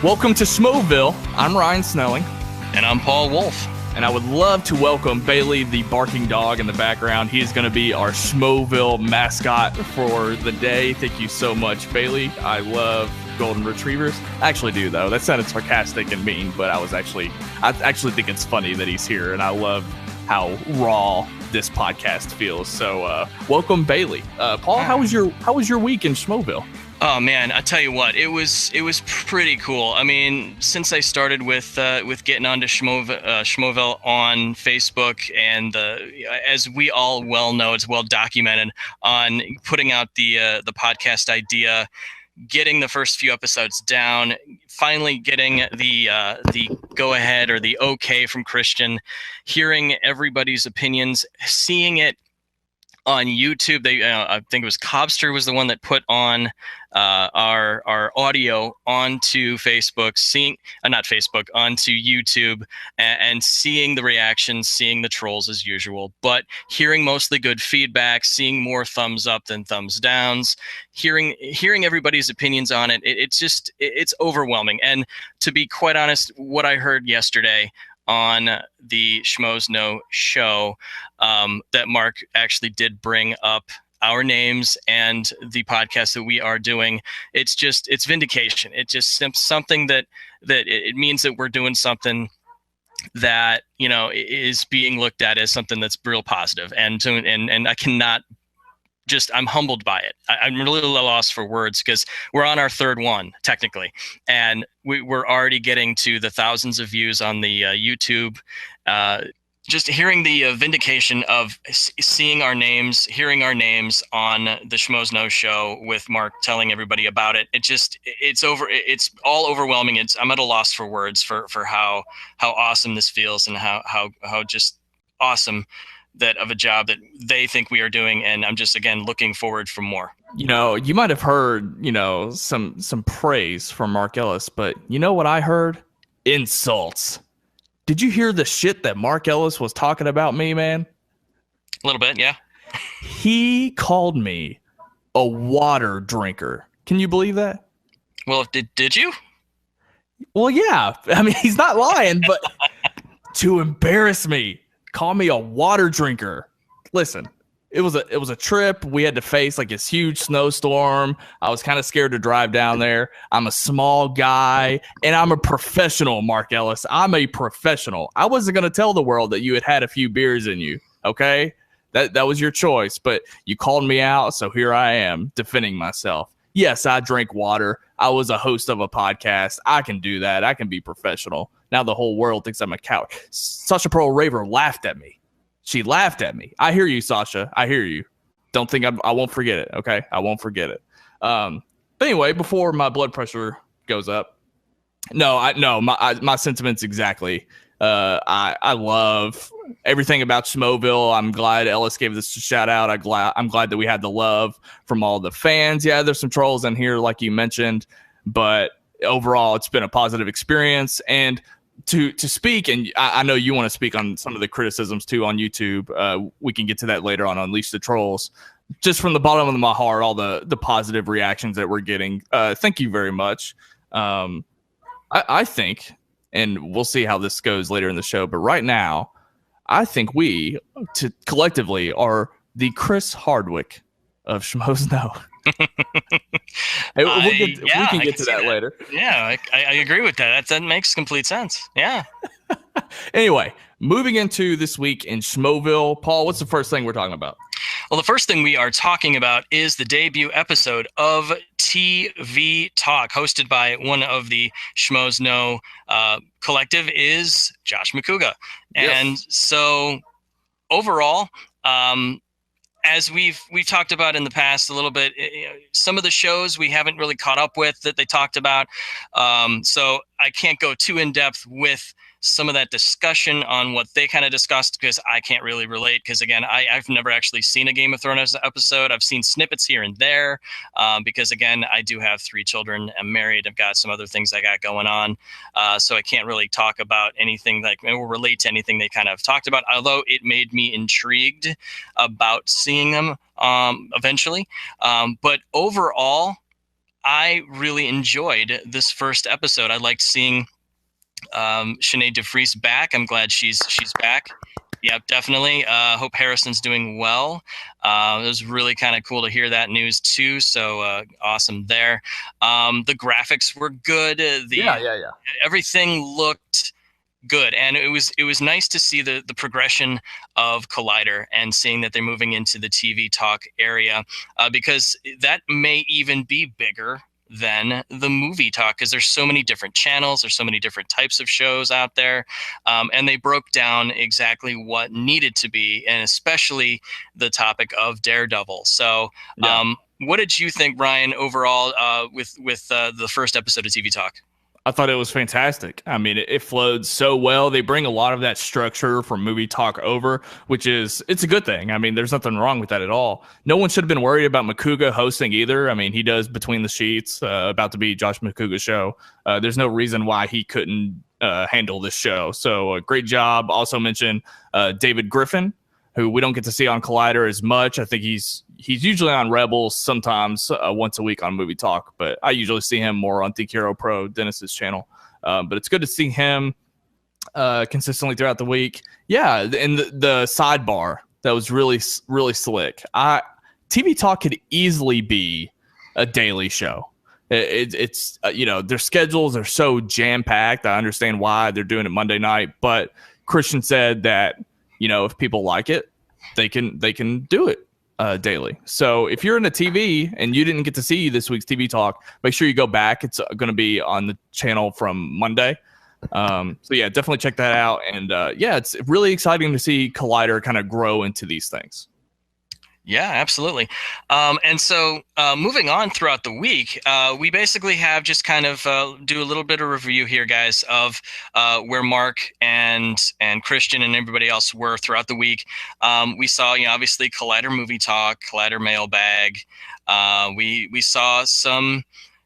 Welcome to Schmoeville. I'm Ryan Snelling. And I'm Paul Wolf. And I would love to welcome Bailey, the barking dog in the background. He is going to be our Schmoeville mascot for the day. Thank you so much, Bailey. I love golden retrievers. I actually do, though. That sounded sarcastic and mean, but I actually think it's funny that he's here, and I love how raw this podcast feels. So welcome, Bailey. Paul, how was your week in Schmoeville? Oh man, I tell you what, it was pretty cool. I mean, since I started with getting onto Schmoeville on Facebook, and as we all well know, it's well documented on putting out the podcast idea, getting the first few episodes down, finally getting the go ahead or the okay from Christian, hearing everybody's opinions, seeing it on YouTube. I think it was Cobster was the one that put on our audio onto Facebook, onto YouTube, and seeing the reactions, seeing the trolls as usual, but hearing mostly good feedback, seeing more thumbs up than thumbs downs, hearing everybody's opinions on it. It's overwhelming. And to be quite honest, what I heard yesterday on the Schmoes Know show, that Mark actually did bring up our names and the podcast that we are doing. It's vindication. It's just something that it means that we're doing something that, you know, is being looked at as something that's real positive. And I cannot I'm humbled by it. I'm really lost for words because we're on our third one technically, and we're already getting to the thousands of views on the YouTube. Just hearing the vindication of seeing our names, hearing our names on the Schmoes Know show with Mark telling everybody about it. It's all overwhelming. I'm at a loss for words for how awesome this feels, and how just awesome that of a job that they think we are doing. And I'm just, again, looking forward for more. You know, you might have heard, you know, some praise from Mark Ellis, but you know what I heard? Insults. Did you hear the shit that Mark Ellis was talking about me, man? A little bit, yeah. He called me a water drinker. Can you believe that? Well, did you? Well, yeah. I mean, he's not lying, but to embarrass me, call me a water drinker. Listen, it was a trip. We had to face like this huge snowstorm. I was kind of scared to drive down there. I'm a small guy, and I'm a professional, Mark Ellis. I'm a professional. I wasn't going to tell the world that you had a few beers in you, okay? That was your choice, but you called me out, so here I am defending myself. Yes, I drink water. I was a host of a podcast. I can do that. I can be professional. Now the whole world thinks I'm a coward. Sasha Pearl Raver laughed at me. She laughed at me. I hear you, Sasha. I hear you. Don't think I won't forget it, okay? I won't forget it. But anyway, before my blood pressure goes up, my sentiments exactly. I love everything about Schmoeville. I'm glad Ellis gave this a shout out. I'm glad that we had the love from all the fans. Yeah, there's some trolls in here, like you mentioned, but overall, it's been a positive experience. And to speak, and I know you want to speak on some of the criticisms too on YouTube. We can get to that later on Unleash the Trolls. Just from the bottom of my heart, all the positive reactions that we're getting. Thank you very much. I think, and we'll see how this goes later in the show, but right now, I think we collectively are the Chris Hardwick of Schmoes Know. We can get to that later. Yeah, I agree with that. That makes complete sense. Yeah. Anyway, moving into this week in Schmoeville. Paul, what's the first thing we're talking about? Well, the first thing we are talking about is the debut episode of TV Talk, hosted by one of the Schmoes Know collective, is Josh McCouga. Yes. And so overall, as we've talked about in the past a little bit, some of the shows we haven't really caught up with that they talked about. So I can't go too in depth with some of that discussion on what they kind of discussed, because I can't really relate. Because again, I've never actually seen a Game of Thrones episode. I've seen snippets here and there, because again, I do have 3 children. I'm married. I've got some other things I got going on. So I can't really talk about anything or relate to anything they kind of talked about, although it made me intrigued about seeing them eventually. But overall, I really enjoyed this first episode. I liked seeing Sinead DeFries back. I'm glad she's back. Yep, definitely. Hope Harrison's doing well. It was really kind of cool to hear that news too. So awesome there. The graphics were good. Yeah. Everything looked good, and it was nice to see the progression of Collider and seeing that they're moving into the TV talk area, because that may even be bigger than the movie talk, because there's so many different channels, there's so many different types of shows out there, and they broke down exactly what needed to be, and especially the topic of Daredevil. So what did you think, Brian, overall, with the first episode of TV Talk? I thought it was fantastic. I mean, it flowed so well. They bring a lot of that structure from movie talk over, it's a good thing. I mean, there's nothing wrong with that at all. No one should have been worried about Makuga hosting either. I mean, he does Between the Sheets, about to be Josh Makuga's show. There's no reason why he couldn't handle this show. So great job. Also mention David Griffin, who we don't get to see on Collider as much. I think he's usually on Rebels, sometimes once a week on Movie Talk, but I usually see him more on Think Hero Pro, Dennis's channel. But it's good to see him consistently throughout the week. Yeah, and the sidebar, that was really, really slick. TV Talk could easily be a daily show. It's their schedules are so jam-packed. I understand why they're doing it Monday night, but Christian said that, if people like it, they can do it daily. So if you're in the TV and you didn't get to see this week's TV Talk, make sure you go back. It's going to be on the channel from Monday. So yeah, definitely check that out. And it's really exciting to see Collider kind of grow into these things. Yeah, absolutely. And so moving on throughout the week, we basically have just kind of do a little bit of review here, guys, of where Mark and Christian and everybody else were throughout the week. We saw, obviously Collider Movie Talk, Collider Mailbag. We saw some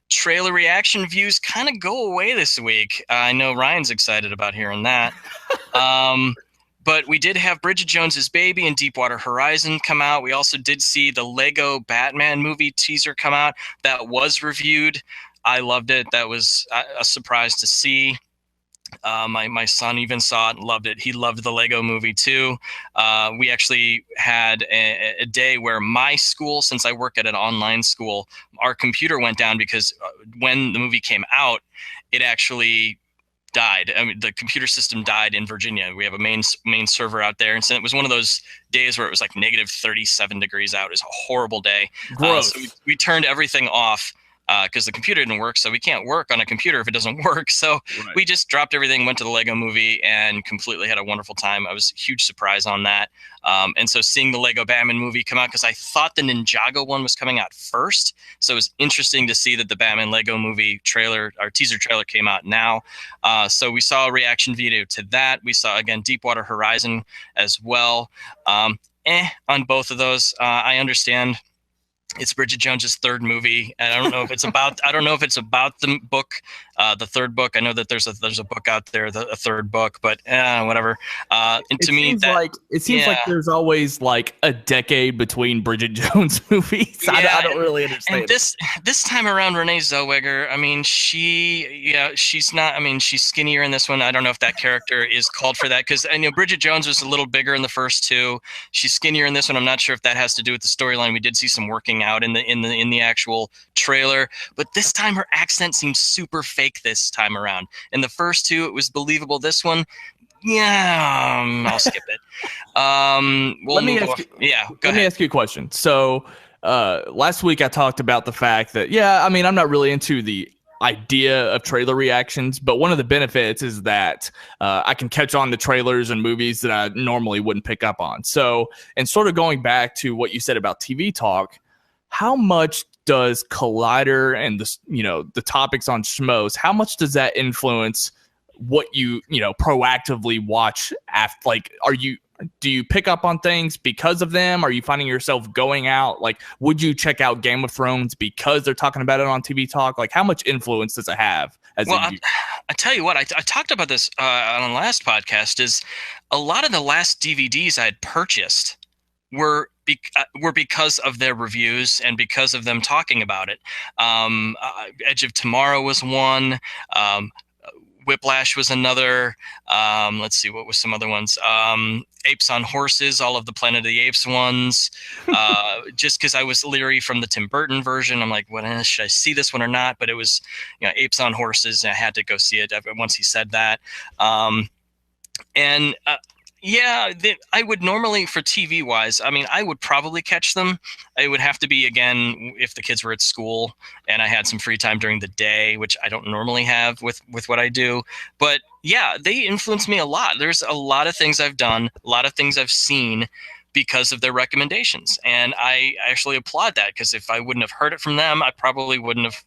trailer reaction views kind of go away this week. I know Ryan's excited about hearing that. But we did have Bridget Jones's Baby and Deepwater Horizon come out. We also did see the Lego Batman movie teaser come out. That was reviewed. I loved it. That was a surprise to see. My son even saw it and loved it. He loved the Lego movie too. We actually had a day where my school, since I work at an online school, our computer went down because when the movie came out, it actually died. I mean, the computer system died in Virginia. We have a main server out there, and so it was one of those days where it was like negative 37 degrees out. It was a horrible day. So we turned everything off because the computer didn't work. So we can't work on a computer if it doesn't work. So we just dropped everything, went to the Lego movie, and completely had a wonderful time. I was a huge surprise on that. And so seeing the Lego Batman movie come out, because I thought the Ninjago one was coming out first. So it was interesting to see that the Batman Lego movie trailer, our teaser trailer, came out now. So we saw a reaction video to that. We saw, again, Deepwater Horizon as well. On both of those. I understand it's Bridget Jones's third movie, and I don't know if it's about the book, the third book. I know that there's a book out there, a third book, but whatever. And to me, it seems like there's always like a decade between Bridget Jones movies. Yeah, I don't really understand. And this time around, Renee Zellweger, I mean, she's not. I mean, she's skinnier in this one. I don't know if that character is called for that, because I know Bridget Jones was a little bigger in the first two. She's skinnier in this one. I'm not sure if that has to do with the storyline. We did see some working out in the actual trailer, but this time her accent seems super fake this time around. In the first two, it was believable. This one, I'll skip it. Let me ask you a question. So last week I talked about the fact that I mean, I'm not really into the idea of trailer reactions, but one of the benefits is that I can catch on the trailers and movies that I normally wouldn't pick up on. So, and sort of going back to what you said about TV Talk, how much does Collider and the topics on Schmoes, how much does that influence what you proactively watch after? Like, do you pick up on things because of them? Are you finding yourself going out? Like, would you check out Game of Thrones because they're talking about it on TV Talk? Like, how much influence does it have? I tell you what, I talked about this on the last podcast, is a lot of the last DVDs I had purchased were were because of their reviews and because of them talking about it. Edge of Tomorrow was one. Whiplash was another. Let's see, what was some other ones? Apes on Horses, all of the Planet of the Apes ones. Just because I was leery from the Tim Burton version, I'm like, well, should I see this one or not? But it was, Apes on Horses, and I had to go see it once he said that. Yeah, I would normally, for TV wise, I mean, I would probably catch them. It would have to be, again, if the kids were at school and I had some free time during the day, which I don't normally have with what I do. But yeah, they influence me a lot. There's a lot of things I've done, a lot of things I've seen because of their recommendations. And I actually applaud that, because if I wouldn't have heard it from them, I probably wouldn't have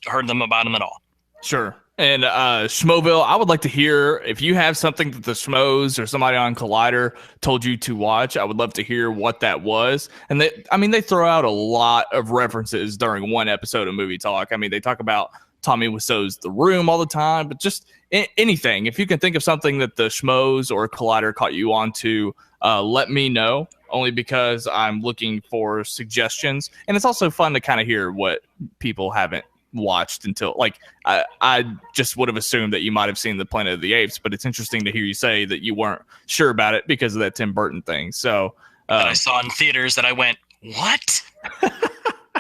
heard them about them at all. Sure. And Schmoeville, I would like to hear if you have something that the Schmoes or somebody on Collider told you to watch. I would love to hear what that was. And they throw out a lot of references during one episode of Movie Talk. I mean, they talk about Tommy Wiseau's The Room all the time, but just anything. If you can think of something that the Schmoes or Collider caught you on to, let me know. Only because I'm looking for suggestions, and it's also fun to kind of hear what people haven't watched until, like, I just would have assumed that you might have seen the Planet of the Apes, but it's interesting to hear you say that you weren't sure about it because of that Tim Burton thing. So that I saw in theaters that I went, what?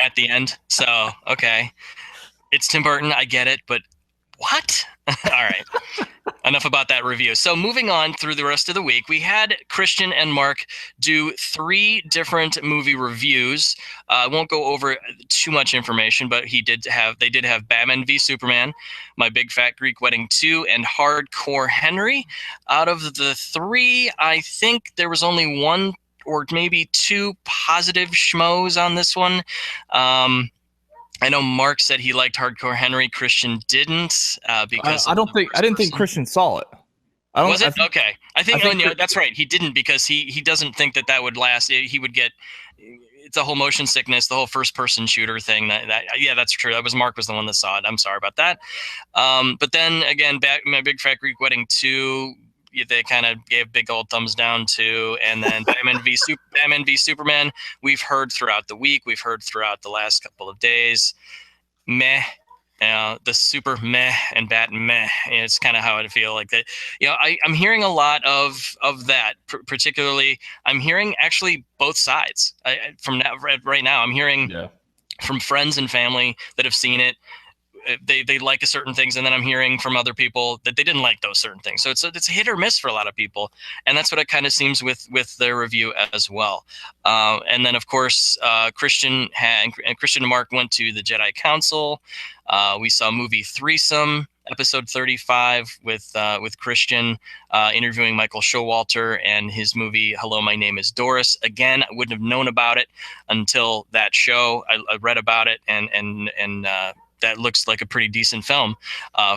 At the end. So okay, it's Tim Burton, I get it, but what? All right. Enough about that review. So moving on through the rest of the week, we had Christian and Mark do 3 different movie reviews. I won't go over too much information, but they did have Batman v Superman, My Big Fat Greek Wedding 2, and Hardcore Henry. Out of the 3, I think there was only 1 or maybe 2 positive schmoes on this one. I know Mark said he liked Hardcore Henry. Christian didn't, because I didn't think Christian saw it. Was it? Okay. I think that's right. He didn't, because he doesn't think that would last. He would get, it's a whole motion sickness, the whole first person shooter thing. Yeah, that's true. Mark was the one that saw it. I'm sorry about that. But then again, My Big Fat Greek Wedding 2, they kind of gave big old thumbs down to. And then Batman v Superman, we've heard throughout the week, we've heard throughout the last couple of days, meh. The super meh and bat meh. It's kind of how I feel like that. I'm hearing a lot of that. Particularly, I'm hearing actually both sides. From right now, I'm hearing from friends and family that have seen it. They like certain things, and then I'm hearing from other people that they didn't like those certain things. So it's a hit or miss for a lot of people, and that's what it kind of seems with their review as well. And then of course Christian and Mark went to the Jedi Council. We saw movie Threesome, episode 35, with Christian interviewing Michael Showalter and his movie Hello, My Name is Doris. Again, I wouldn't have known about it until that show. I read about it, and that looks like a pretty decent film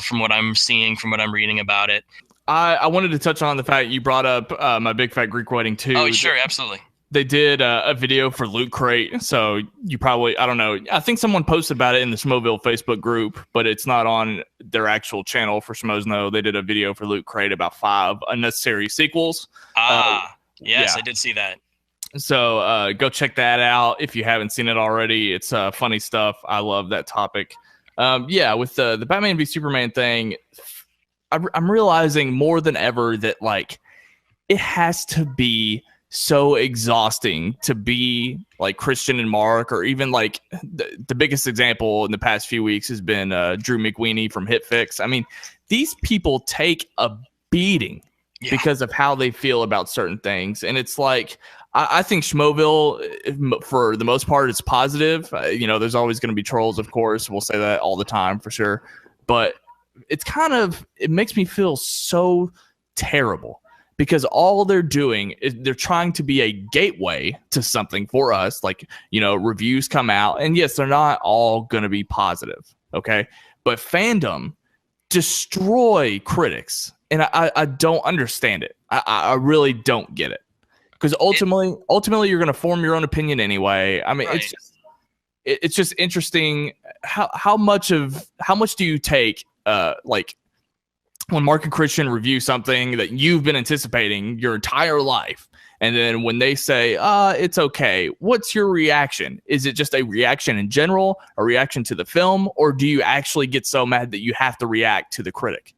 from what I'm seeing, from what I'm reading about it. I wanted to touch on the fact you brought up My Big Fat Greek Wedding 2. Oh, sure, absolutely. They did a video for Loot Crate, so you probably, I don't know, I think someone posted about it in the Schmoeville Facebook group, but it's not on their actual channel for Schmoes Know. They did a video for Loot Crate about 5 unnecessary sequels. Yes, I did see that. So go check that out if you haven't seen it already. It's funny stuff. I love that topic. With the Batman v Superman thing, I'm realizing more than ever that, like, it has to be so exhausting to be like Christian and Mark, or even like the biggest example in the past few weeks has been Drew McWeeny from HitFix. I mean, these people take a beating because of how they feel about certain things, and it's like, I think Schmoeville, for the most part, is positive. There's always going to be trolls, of course. We'll say that all the time for sure. But it makes me feel so terrible, because all they're doing is they're trying to be a gateway to something for us. Like, reviews come out, and yes, they're not all going to be positive. Okay. But fandom destroy critics. And I don't understand it. I really don't get it. Because ultimately, you're going to form your own opinion anyway. I mean, right. It's just interesting how much do you take like when Mark and Christian review something that you've been anticipating your entire life, and then when they say, it's okay, what's your reaction? Is it just a reaction in general, a reaction to the film, or do you actually get so mad that you have to react to the critic?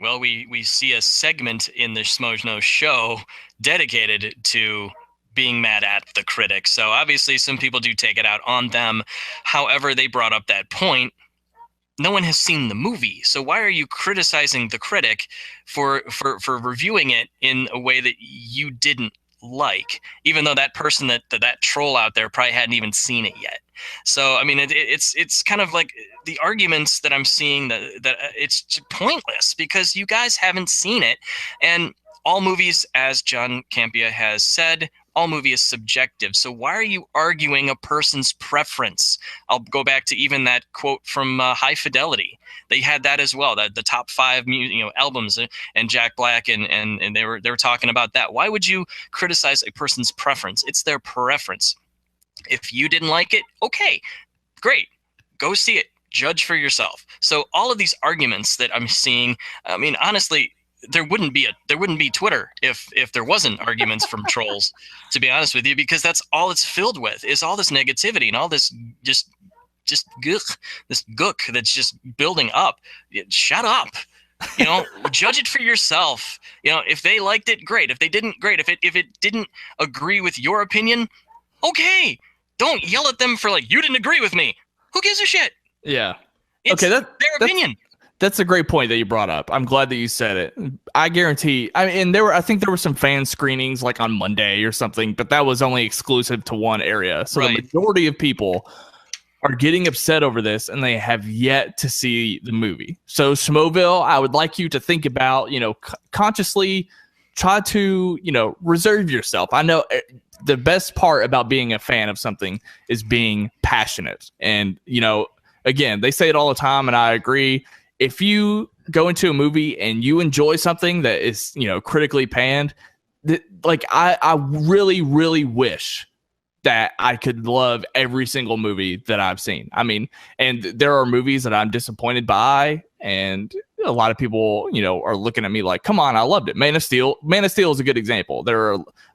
Well, we see a segment in the Schmoes Know show dedicated to being mad at the critic. So obviously some people do take it out on them. However, they brought up that point. No one has seen the movie, so why are you criticizing the critic for reviewing it in a way that you didn't like, even though that person, that troll out there probably hadn't even seen it yet? So I mean, it's kind of like the arguments that I'm seeing that it's pointless because you guys haven't seen it. And all movies, as John Campea has said, all movie is subjective. So why are you arguing a person's preference? I'll go back to even that quote from High Fidelity. They had that as well, that the top 5 albums, and Jack Black, and they were talking about that. Why would you criticize a person's preference? It's their preference. If you didn't like it, okay, great, go see it, judge for yourself. So all of these arguments that I'm seeing, I mean, honestly, there wouldn't be Twitter if there wasn't arguments from trolls, to be honest with you, because that's all it's filled with, is all this negativity and all this just gook that's just building up. Shut up. Judge it for yourself. If they liked it, great. If they didn't, great. If it didn't agree with your opinion, okay. Don't yell at them for like, you didn't agree with me. Who gives a shit? Yeah. It's their opinion. That's a great point that you brought up. I'm glad that you said it. I guarantee. I mean, I think there were some fan screenings like on Monday or something, but that was only exclusive to one area. So right. The majority of people are getting upset over this, and they have yet to see the movie. So Schmoeville, I would like you to think about, consciously try to, reserve yourself. I know the best part about being a fan of something is being passionate. And, again, they say it all the time, and I agree. If you go into a movie and you enjoy something that is, critically panned, I really, really wish that I could love every single movie that I've seen. I mean, and there are movies that I'm disappointed by, and a lot of people, are looking at me like, come on, I loved it. Man of Steel is a good example.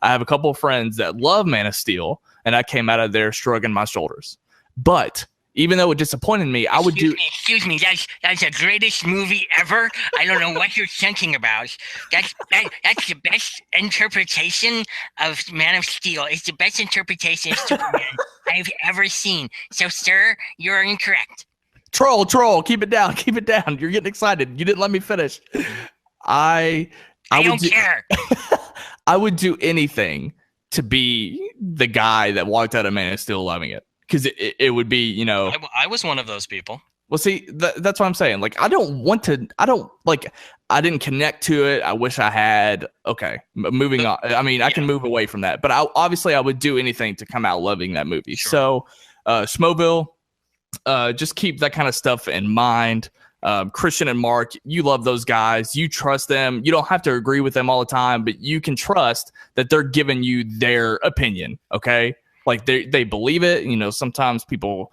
I have a couple of friends that love Man of Steel, and I came out of there shrugging my shoulders. But even though it disappointed me, I would Excuse me, that's the greatest movie ever. I don't know what you're thinking about. That's the best interpretation of Man of Steel. It's the best interpretation of Superman I've ever seen. So, sir, you're incorrect. Troll, keep it down. You're getting excited. You didn't let me finish. I don't care. I would do anything to be the guy that walked out of Man of Steel loving it. Because it would be, I was one of those people. Well, see, that's what I'm saying. Like, I didn't connect to it. I wish I had. Okay, moving on. I mean, I can move away from that. But obviously, I would do anything to come out loving that movie. Sure. So, Schmoeville, just keep that kind of stuff in mind. Christian and Mark, you love those guys. You trust them. You don't have to agree with them all the time, but you can trust that they're giving you their opinion, okay? Like they believe it. Sometimes people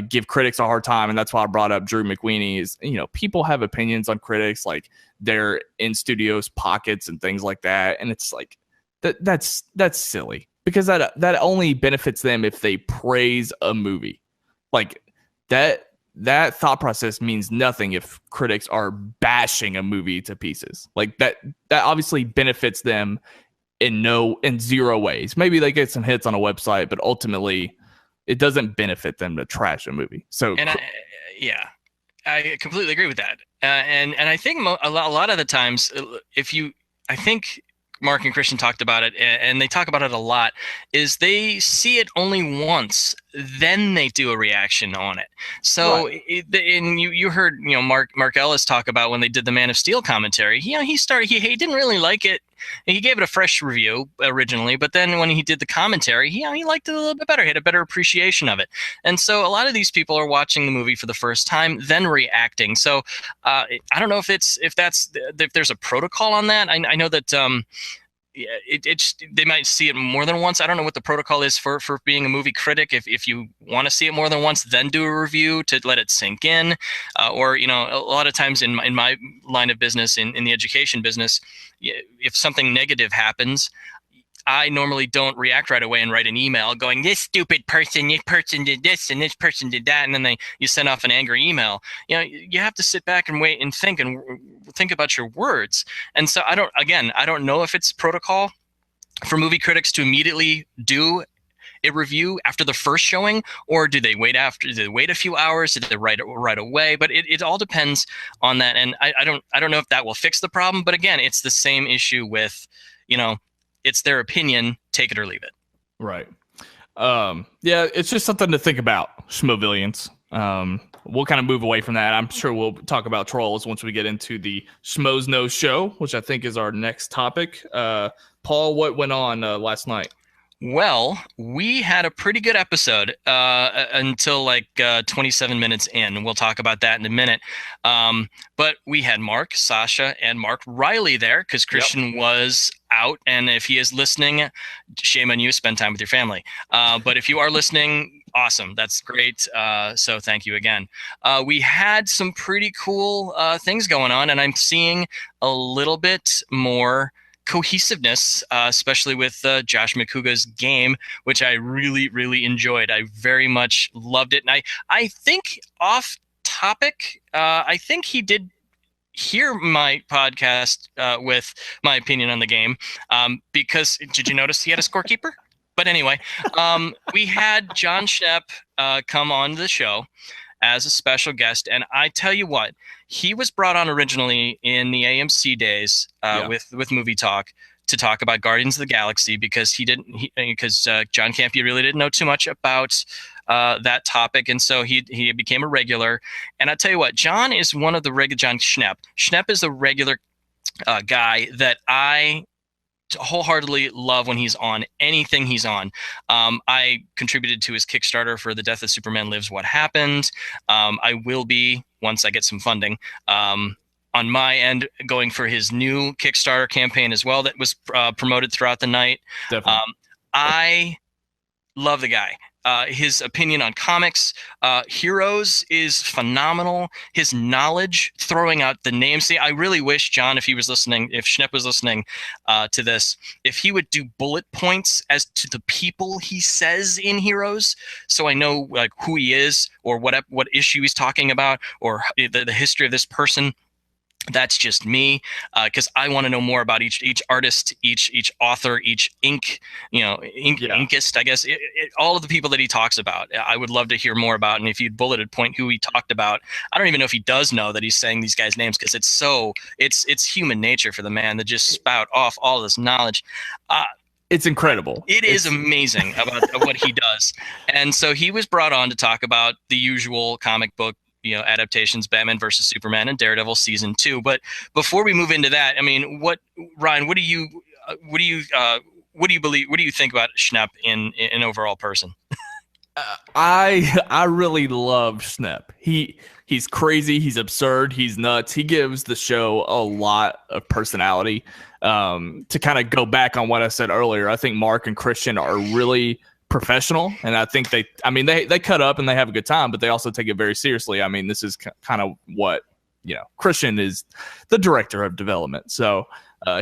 give critics a hard time, and that's why I brought up Drew McWeeny. Is people have opinions on critics, like they're in studios pockets and things like that, and it's like that's silly because that only benefits them if they praise a movie. Like that thought process means nothing if critics are bashing a movie to pieces. Like that obviously benefits them in zero ways. Maybe they get some hits on a website, but ultimately it doesn't benefit them to trash a movie. So, and I completely agree with that. And I think a lot of the times, I think Mark and Christian talked about it, and they talk about it a lot, is they see it only once, then they do a reaction on it. So, right. You heard Mark Ellis talk about when they did the Man of Steel commentary. He didn't really like it. He gave it a fresh review originally, but then when he did the commentary, he liked it a little bit better. He had a better appreciation of it. And so a lot of these people are watching the movie for the first time, then reacting. So I don't know if there's a protocol on that. I know that yeah, they might see it more than once. I don't know what the protocol is for being a movie critic. If you want to see it more than once, then do a review to let it sink in. Or, you know, a lot of times in my line of business, in the education business, if something negative happens, I normally don't react right away and write an email going, this stupid person, this person did this and this person did that. And then you send off an angry email. You know, you have to sit back and wait and think about your words. And so I don't know if it's protocol for movie critics to immediately do a review after the first showing, or do they wait a few hours? Did they write it right away? But it all depends on that. And I don't know if that will fix the problem. But again, it's the same issue with, you know, it's their opinion, take it or leave it. Right. Yeah, it's just something to think about, Schmoevillians. We'll kind of move away from that. I'm sure we'll talk about trolls once we get into the Schmoes Know show, which I think is our next topic. Paul, what went on last night? Well, we had a pretty good episode until like 27 minutes in. We'll talk about that in a minute. But we had Mark, Sasha, and Mark Riley there because Christian was out. And if he is listening, shame on you, spend time with your family. But if you are listening, awesome. That's great. So thank you again. We had some pretty cool things going on, and I'm seeing a little bit more cohesiveness, especially with Josh McCouga's game, which I really, really enjoyed. I very much loved it. And I think off topic, I think he did hear my podcast with my opinion on the game, because did you notice he had a scorekeeper? But anyway, we had John Schnepp come on the show as a special guest, and I tell you what, he was brought on originally in the AMC days with Movie Talk to talk about Guardians of the Galaxy because John Campea really didn't know too much about that topic, and so he became a regular. And I tell you what, John is one of the regular. John Schnepp. Schnepp is a regular guy that I wholeheartedly love when he's on anything he's on. I contributed to his Kickstarter for The Death of Superman Lives What Happened. I will be, once I get some funding, on my end, going for his new Kickstarter campaign as well that was promoted throughout the night. Definitely. I love the guy. His opinion on comics, Heroes is phenomenal. His knowledge, throwing out the names. See, I really wish, John, if Schnepp was listening to this, if he would do bullet points as to the people he says in Heroes, so I know like who he is or what issue he's talking about or the history of this person. That's just me, because I want to know more about each artist, each author, each inkist, I guess, all of the people that he talks about. I would love to hear more about, and if you'd bulleted point who he talked about, I don't even know if he does know that he's saying these guys' names, because it's human nature for the man to just spout off all this knowledge. It's incredible. It's amazing about what he does. And so he was brought on to talk about the usual comic book adaptations, Batman versus Superman and Daredevil season 2. But before we move into that, I mean, Ryan, what do you believe? What do you think about Schnepp in overall person? I really love Schnepp. He's crazy. He's absurd. He's nuts. He gives the show a lot of personality. To kind of go back on what I said earlier, I think Mark and Christian are really professional, and I think they cut up and they have a good time, but they also take it very seriously. I mean, this is kind of what Christian is the director of development, so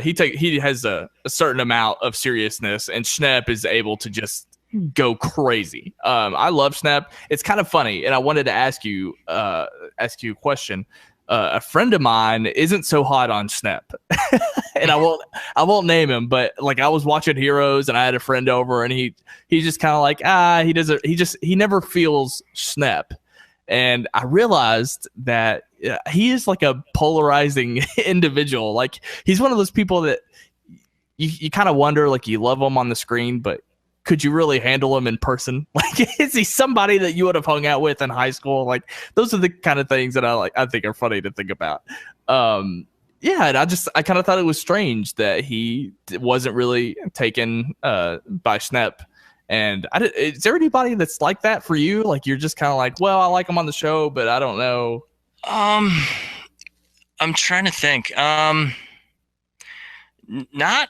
he has a certain amount of seriousness, and Schnepp is able to just go crazy. I love Schnepp. It's kind of funny, and I wanted to ask you a question. A friend of mine isn't so hot on Schnepp, and I won't name him, but like I was watching Heroes and I had a friend over, and he's just kind of like he never feels Schnepp, and I realized that he is like a polarizing individual. Like he's one of those people that you kind of wonder, like you love him on the screen, but could you really handle him in person? Like, is he somebody that you would have hung out with in high school? Like, those are the kind of things that I think are funny to think about. And I kind of thought it was strange that he wasn't really taken by Schnepp. And is there anybody that's like that for you? Like, you're just kind of like, well, I like him on the show, but I don't know. I'm trying to think. Not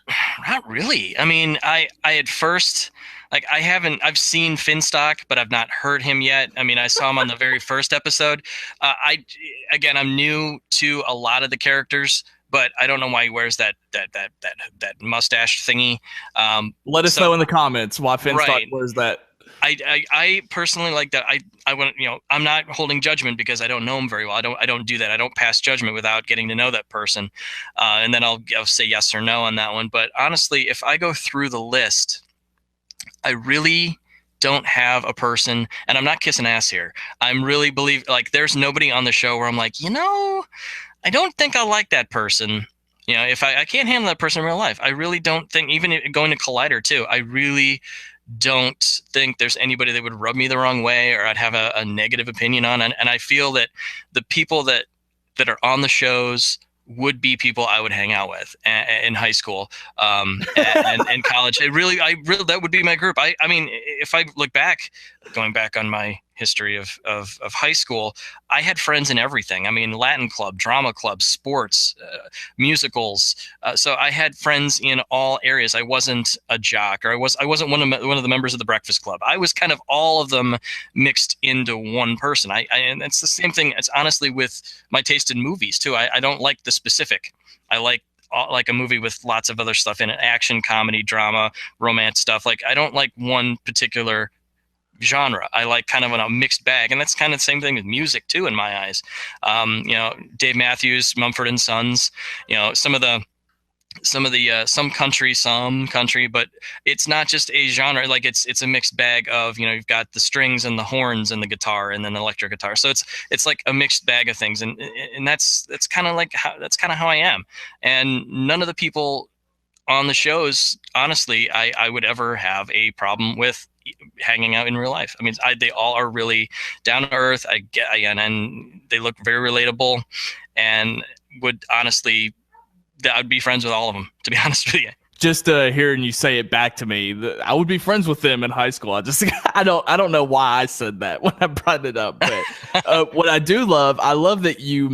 really. I mean, I at first, like, I've seen Finstock, but I've not heard him yet. I mean, I saw him on the very first episode. I'm new to a lot of the characters, but I don't know why he wears that mustache thingy. Let us know in the comments why Finstock Right. wears that. I personally like that. I want, I'm not holding judgment because I don't know him very well. I don't do that. I don't pass judgment without getting to know that person, and then I'll say yes or no on that one. But honestly, if I go through the list, I really don't have a person, and I'm not kissing ass here. I'm really believe like there's nobody on the show where I'm like, I don't think I like that person. If I can't handle that person in real life, I really don't think, even going to Collider too, I really don't think there's anybody that would rub me the wrong way or I'd have a negative opinion on. And I feel that the people that are on the shows would be people I would hang out with in high school, and college. I really, that would be my group. I mean, if I look back, going back on my history of high school, I had friends in everything. I mean, Latin club, drama club, sports, musicals. So I had friends in all areas. I wasn't a jock, or I wasn't one of the members of the Breakfast Club. I was kind of all of them mixed into one person. And it's the same thing. It's honestly with my taste in movies too. I don't like the specific. I like a movie with lots of other stuff in it: action, comedy, drama, romance stuff. Like, I don't like one particular genre. I like kind of a mixed bag, and that's kind of the same thing with music too, in my eyes. Dave Matthews, Mumford and Sons. Some country, but it's not just a genre. Like, it's a mixed bag of, you've got the strings and the horns and the guitar and then the electric guitar. So it's like a mixed bag of things, and that's kind of how I am. And none of the people on the shows, honestly, I would ever have a problem with hanging out in real life. I mean, they all are really down to earth. And they look very relatable, and would honestly, I'd be friends with all of them, to be honest with you. Just hearing you say it back to me, I would be friends with them in high school. I don't know why I said that when I brought it up, but what I do love, I love that you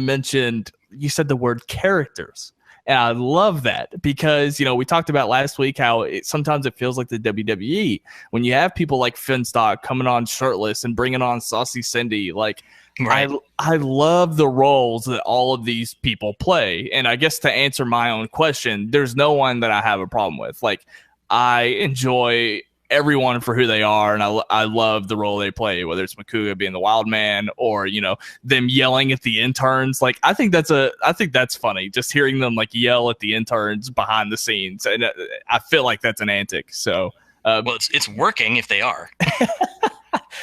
said the word characters. And I love that because, we talked about last week how sometimes it feels like the WWE when you have people like Finstock coming on shirtless and bringing on Saucy Cindy. Like, right. I love the roles that all of these people play. And I guess to answer my own question, there's no one that I have a problem with. Like, I enjoy everyone for who they are, and I love the role they play, whether it's Makuga being the wild man or them yelling at the interns. Like, I think that's funny, just hearing them like yell at the interns behind the scenes, and I feel like that's an antic. So well, it's working if they are.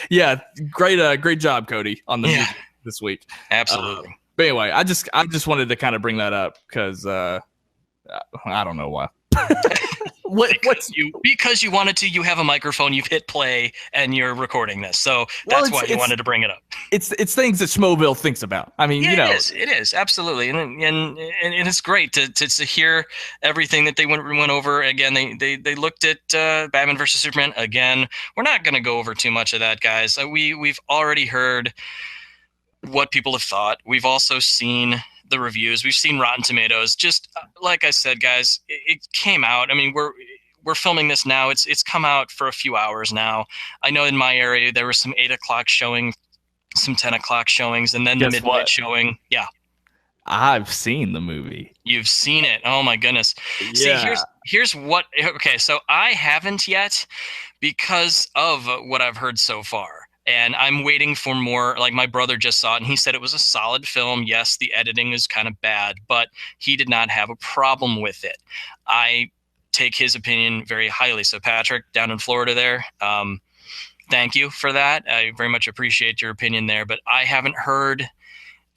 Yeah, great job, Cody, on the music this week. Absolutely. But anyway, I just wanted to kind of bring that up because I don't know why. Because you wanted to. You have a microphone, you've hit play, and you're recording this, so that's why you wanted to bring it up. It's things that Schmoeville thinks about. I mean, it is absolutely, and it's great to hear everything that they went over. Again, they looked at Batman versus Superman again. We're not going to go over too much of that, guys. We've already heard what people have thought. We've also seen the reviews. We've seen Rotten Tomatoes. Just like I said, guys, it came out. I mean, we're filming this now. It's come out for a few hours now. I know in my area there was some 8 o'clock showing, some 10 o'clock showings, and then the midnight showing. Yeah, I've seen the movie. You've seen it. Oh my goodness. Yeah. See, here's what. Okay, so I haven't yet because of what I've heard so far. And I'm waiting for more. Like, my brother just saw it, and he said it was a solid film. Yes, the editing is kind of bad, but he did not have a problem with it. I take his opinion very highly. So, Patrick, down in Florida there, thank you for that. I very much appreciate your opinion there. But I haven't heard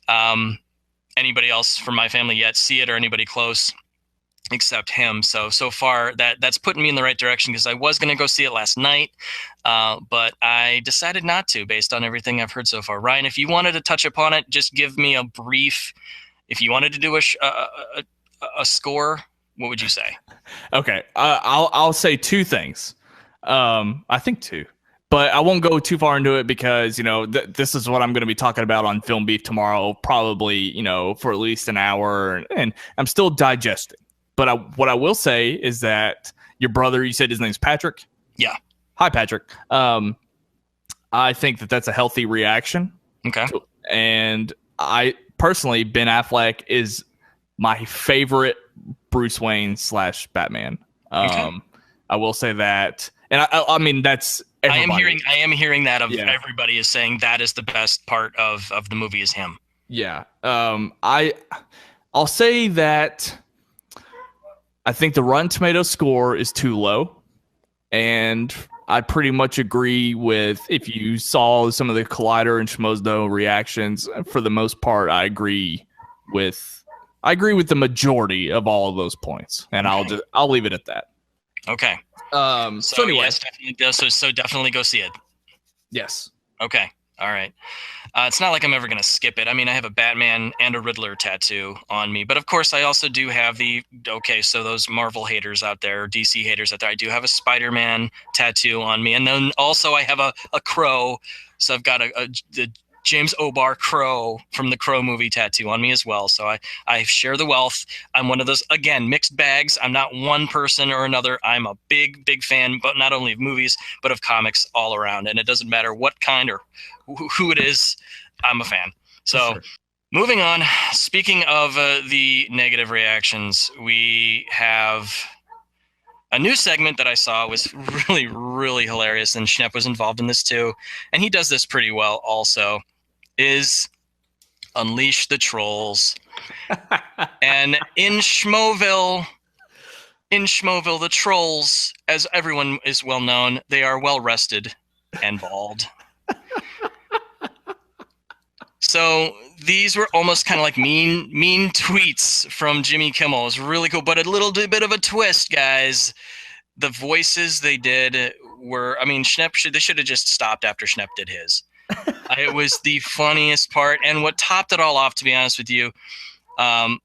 anybody else from my family yet see it, or anybody close, except him. So far that's putting me in the right direction, because I was going to go see it last night, but I decided not to, based on everything I've heard so far. Ryan, if you wanted to touch upon it, just give me a brief. If you wanted to do a score, what would you say? Okay, I'll say two things. I think two, but I won't go too far into it because this is what I'm going to be talking about on Film Beef tomorrow, probably for at least an hour, and I'm still digesting. But what I will say is that your brother, you said his name's Patrick? Yeah. Hi, Patrick. I think that that's a healthy reaction. Okay. And I personally, Ben Affleck is my favorite Bruce Wayne / Batman. Okay. I will say that. And I mean, that's everybody. I am hearing that Yeah. everybody is saying that is the best part of the movie is him. Yeah. I'll say that I think the Rotten Tomatoes score is too low. And I pretty much agree with, if you saw some of the Collider and Schmoes Know reactions, for the most part, I agree with the majority of all of those points. And I'll leave it at that. Okay. So anyway. Yes, definitely, so definitely go see it. Yes. Okay. All right. It's not like I'm ever going to skip it. I mean, I have a Batman and a Riddler tattoo on me. But of course, I also do have so those Marvel haters out there, DC haters out there, I do have a Spider-Man tattoo on me. And then also I have a crow. So I've got the James O'Barr Crow from the Crow movie tattoo on me as well. So I share the wealth. I'm one of those, again, mixed bags. I'm not one person or another. I'm a big, big fan, but not only of movies, but of comics all around. And it doesn't matter what kind or who it is, I'm a fan. So Sure. Moving on, speaking of the negative reactions, we have a new segment that I saw was really, really hilarious, and Schnepp was involved in this too. And he does this pretty well also, is Unleash the Trolls. And in Schmoeville, the trolls, as everyone is well known, they are well rested and bald. So these were almost kind of like mean tweets from Jimmy Kimmel. It was really cool, but a little bit of a twist, guys. The voices they did were, I mean, they should have just stopped after Schnepp did his. It was the funniest part. And what topped it all off, to be honest with you,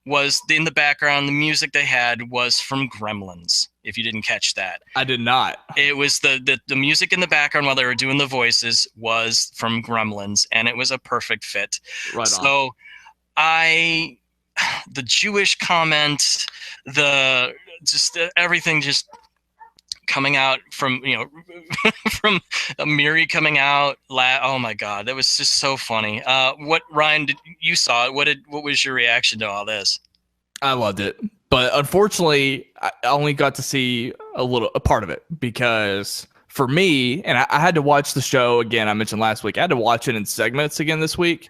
was in the background, the music they had was from Gremlins, if you didn't catch that. I did not. It was the music in the background while they were doing the voices was from Gremlins, and it was a perfect fit. Right on. So the Jewish comment, everything just coming out from, from Miri coming out. Oh my God, that was just so funny. What, Ryan, you saw it? What was your reaction to all this? I loved it, but unfortunately, I only got to see a part of it, because for me, and I had to watch the show again. I mentioned last week, I had to watch it in segments again this week,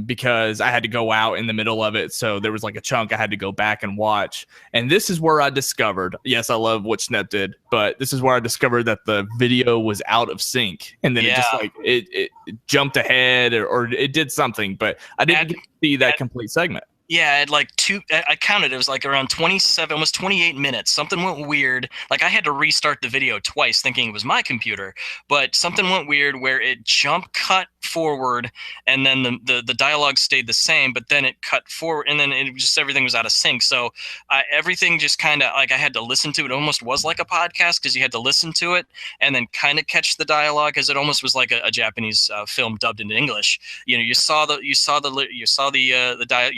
because I had to go out in the middle of it. So there was like a chunk I had to go back and watch. And this is where I discovered, yes, I love what Schnepp did, but this is where I discovered that the video was out of sync. And then it just it jumped ahead or it did something, but I didn't get to see that complete segment. Yeah, at like I counted, it was like around 27, almost 28 minutes. Something went weird. Like I had to restart the video twice thinking it was my computer, but something went weird where it cut forward, and then the dialogue stayed the same, but then it cut forward, and then everything was out of sync. So everything just kind of, like, I had to listen to it. It almost was like a podcast, because you had to listen to it and then kind of catch the dialogue, because it almost was like a Japanese film dubbed into English. You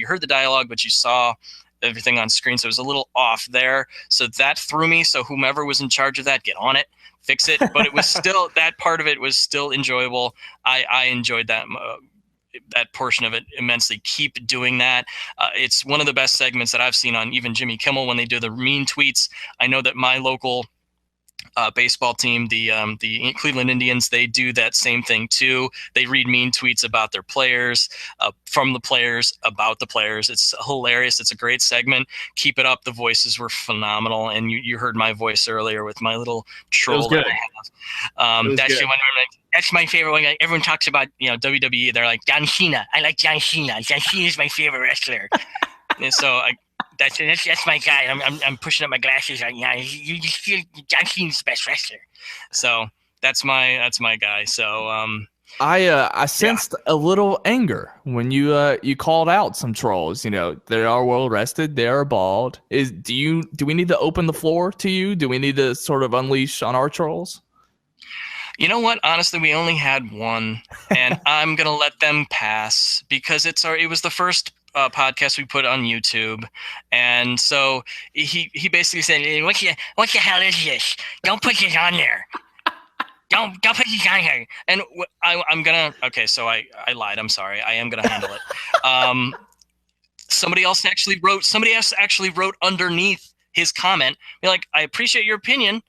heard the dialogue, but you saw everything on screen, so it was a little off there. So that threw me. So whomever was in charge of that, get on it, fix it. But it was still, that part of it was still enjoyable. I enjoyed that portion of it immensely. Keep doing that. It's one of the best segments that I've seen on even Jimmy Kimmel when they do the mean tweets. I know that my local baseball team, the Cleveland Indians, they do that same thing too. They read mean tweets about their players, from the players, about the players. It's hilarious. It's a great segment. Keep it up. The voices were phenomenal, and you heard my voice earlier with my little troll that I have. That's my favorite one. Everyone talks about WWE. They're like, John Cena. I like John Cena. John Cena is my favorite wrestler. And so that's my guy. I'm pushing up my glasses right now. You just feel John Cena's the best wrestler. So that's my guy. So I sensed a little anger when you called out some trolls. They are well rested. They are bald. Do we need to open the floor to you? Do we need to sort of unleash on our trolls? You know what? Honestly, we only had one, and I'm gonna let them pass, because it was the first podcast we put on YouTube, and so he basically said, What the hell is this? Don't put this on there. Don't put this on here. and I'm gonna so I lied. I'm sorry. I am gonna handle it. Somebody else actually wrote underneath his comment, be like, I appreciate your opinion,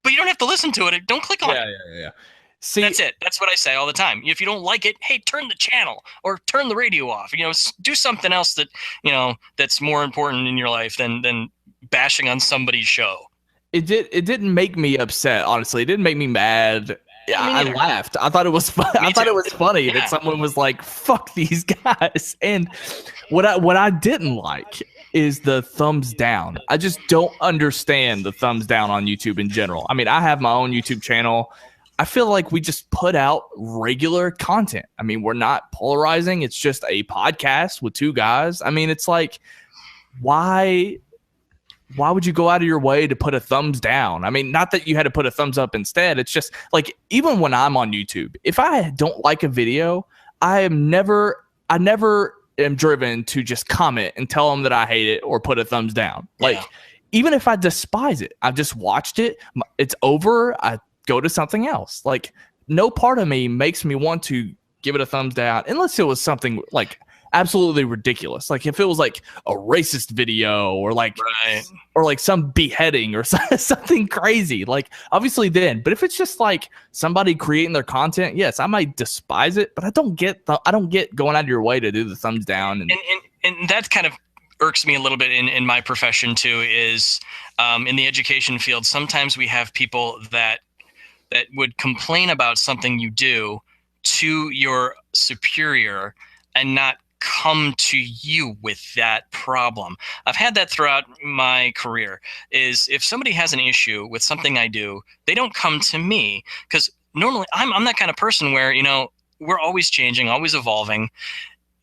but you don't have to listen to it. Don't click on it. Yeah. See, that's it. That's what I say all the time. If you don't like it, hey, turn the channel or turn the radio off. Do something else that that's more important in your life than bashing on somebody's show. It didn't make me upset, honestly. It didn't make me mad. Yeah, I laughed. I thought it was fun. I thought it was funny that someone was like, "Fuck these guys." And what I didn't like is the thumbs down. I just don't understand the thumbs down on YouTube in general. I mean, I have my own YouTube channel. I feel like we just put out regular content. I mean, we're not polarizing. It's just a podcast with two guys. I mean, it's like, why would you go out of your way to put a thumbs down? I mean, not that you had to put a thumbs up instead. It's just like, even when I'm on YouTube, if I don't like a video, I never am driven to just comment and tell them that I hate it or put a thumbs down. Like, even if I despise it, I've just watched it. It's over. I go to something else. Like, no part of me makes me want to give it a thumbs down unless it was something like absolutely ridiculous. Like if it was like a racist video or like some beheading or something crazy, like obviously then. But if it's just like somebody creating their content, yes, I might despise it, but I don't get going out of your way to do the thumbs down. And that kind of irks me a little bit in my profession too, is in the education field, sometimes we have people that would complain about something you do to your superior and not come to you with that problem. I've had that throughout my career, is if somebody has an issue with something I do, they don't come to me, because normally I'm that kind of person where, we're always changing, always evolving.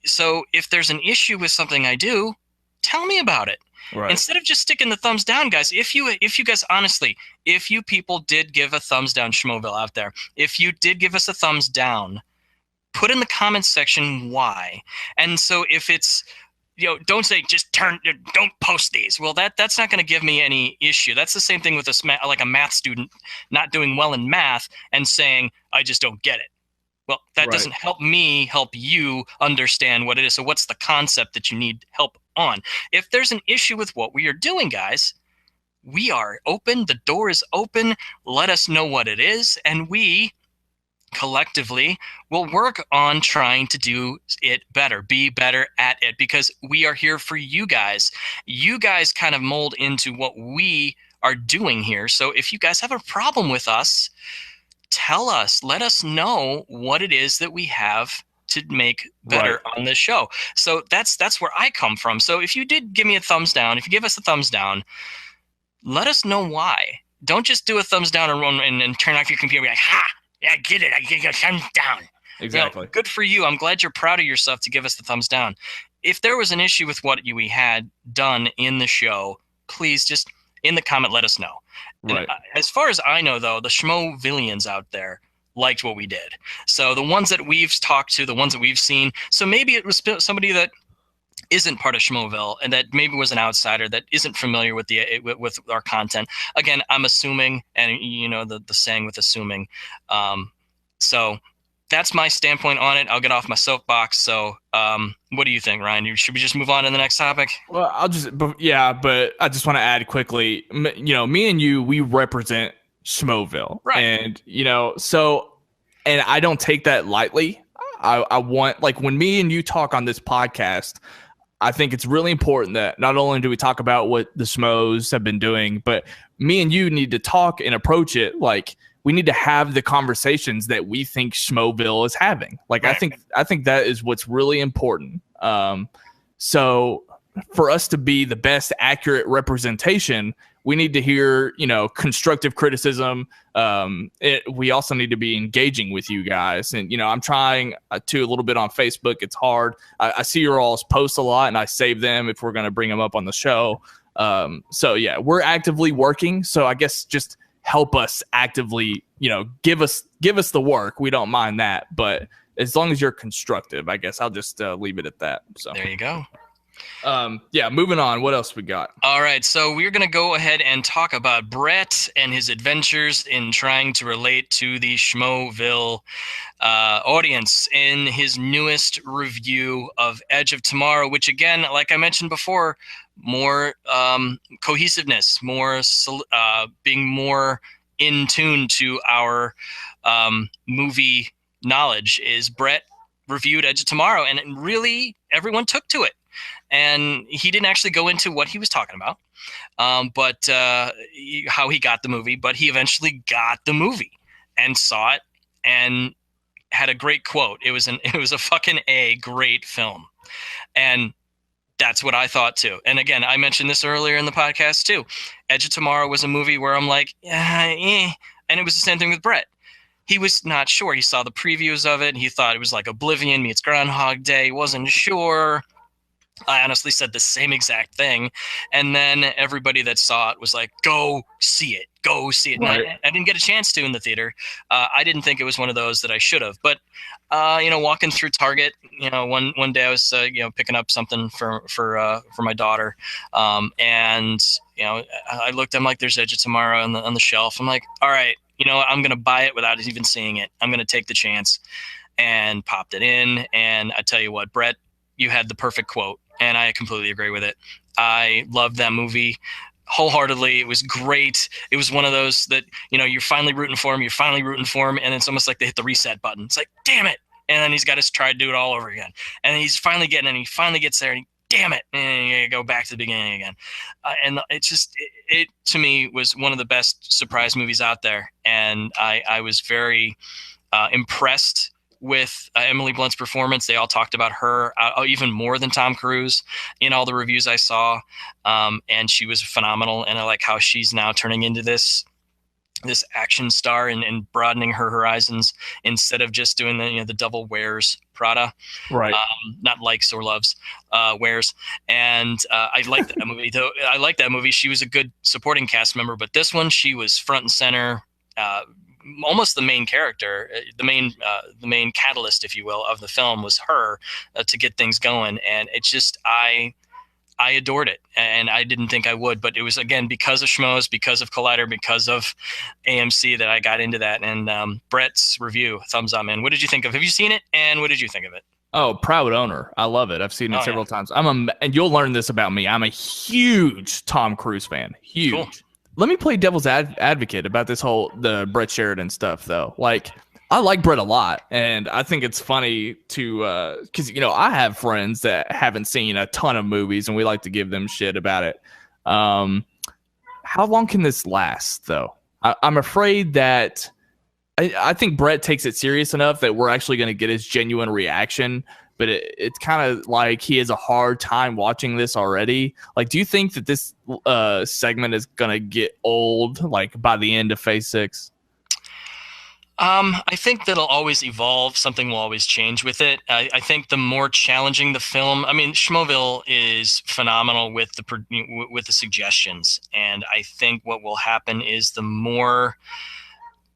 So if there's an issue with something I do, tell me about it. Right. Instead of just sticking the thumbs down, guys. If you guys, honestly, if you people did give a thumbs down, Schmoeville out there, if you did give us a thumbs down, put in the comments section why. And so if it's, don't say don't post these. Well, that's not going to give me any issue. That's the same thing with a math student not doing well in math and saying, I just don't get it. Well, that doesn't help me help you understand what it is. So what's the concept that you need help on? If there's an issue with what we are doing, guys, we are open. The door is open. Let us know what it is, and we collectively will work on trying to do it better, be better at it, because we are here for you guys. You guys kind of mold into what we are doing here. So if you guys have a problem with us, tell us, let us know what it is that we have to make better on this show. So that's where I come from. So if you did give me a thumbs down, if you give us a thumbs down, let us know why. Don't just do a thumbs down and run and turn off your computer and be like, ha, I did it. I gave you a thumbs down. Exactly. Good for you. I'm glad you're proud of yourself to give us the thumbs down. If there was an issue with what we had done in the show, please just in the comment, let us know. Right. As far as I know, though, the Schmoevillians out there liked what we did. So the ones that we've talked to, the ones that we've seen, so maybe it was somebody that isn't part of Schmoeville and that maybe was an outsider that isn't familiar with with our content. Again, I'm assuming, and the saying with assuming. So that's my standpoint on it. I'll get off my soapbox. So what do you think, Ryan? Should we just move on to the next topic? Well, but I just want to add quickly, me and you, we represent Schmoeville. Right. And, and I don't take that lightly. I want, like, when me and you talk on this podcast, I think it's really important that not only do we talk about what the Schmoes have been doing, but me and you need to talk and approach it like we need to have the conversations that we think Schmoeville is having. Like, right. I think that is what's really important. So for us to be the best accurate representation, we need to hear, constructive criticism. We also need to be engaging with you guys. And, I'm trying to a little bit on Facebook. It's hard. I see your all's posts a lot and I save them if we're going to bring them up on the show. So yeah, we're actively working. So I guess just help us actively, give us the work. We don't mind that, but as long as you're constructive, I guess I'll just leave it at that. So There you go. yeah, moving on. What else we got? All right, so we're going to go ahead and talk about Brett and his adventures in trying to relate to the Schmoeville audience in his newest review of Edge of Tomorrow, which, again, like I mentioned before, more cohesiveness, more being more in tune to our movie knowledge. Is Brett reviewed Edge of Tomorrow, and really everyone took to it. And he didn't actually go into what he was talking about, but how he got the movie. But he eventually got the movie and saw it and had a great quote. It was a fucking great film, and that's what I thought too. And again, I mentioned this earlier in the podcast too. Edge of Tomorrow was a movie where I'm like, and it was the same thing with Brett. He was not sure. He saw the previews of it, and he thought it was like Oblivion meets Groundhog Day. He wasn't sure. I honestly said the same exact thing. And then everybody that saw it was like, go see it. Go see it. Right. And I didn't get a chance to in the theater. I didn't think it was one of those that I should have. But, walking through Target, one day I was, picking up something for my daughter. I looked, I'm like, there's Edge of Tomorrow on the shelf. I'm like, all right, I'm going to buy it without even seeing it. I'm going to take the chance, and popped it in. And I tell you what, Brett, you had the perfect quote, and I completely agree with it. I loved that movie wholeheartedly. It was great. It was one of those that, you're finally rooting for him, and it's almost like they hit the reset button. It's like, damn it. And then he's got to try to do it all over again. And he's finally getting it, and he finally gets there, and he, damn it, and you go back to the beginning again. And it to me was one of the best surprise movies out there. And I was very impressed with Emily Blunt's performance. They all talked about her even more than Tom Cruise in all the reviews I saw. And she was phenomenal. And I like how she's now turning into this action star and broadening her horizons instead of just doing the Devil Wears Prada. Right. Not likes or loves, wears. And I liked that movie though. I liked that movie. She was a good supporting cast member, but this one, she was front and center, almost the main character, the main catalyst, if you will, of the film was her to get things going. And it's just, I adored it, and I didn't think I would, but it was, again, because of Schmoes, because of Collider, because of AMC that I got into that. And Brett's review, thumbs up, man. What did you think of? Have you seen it? And what did you think of it? Oh, proud owner. I love it. I've seen it several times. And you'll learn this about me. I'm a huge Tom Cruise fan. Huge. Cool. Let me play devil's advocate about the Brett Sheridan stuff, though. Like, I like Brett a lot, and I think it's funny to because I have friends that haven't seen a ton of movies, and we like to give them shit about it. How long can this last, though? I'm afraid that I think Brett takes it serious enough that we're actually going to get his genuine reaction. But it's kind of like he has a hard time watching this already. Like, do you think that this segment is going to get old, like, by the end of Phase 6? I think that'll always evolve. Something will always change with it. I think the more challenging the film, I mean, Schmoeville is phenomenal with the suggestions. And I think what will happen is the more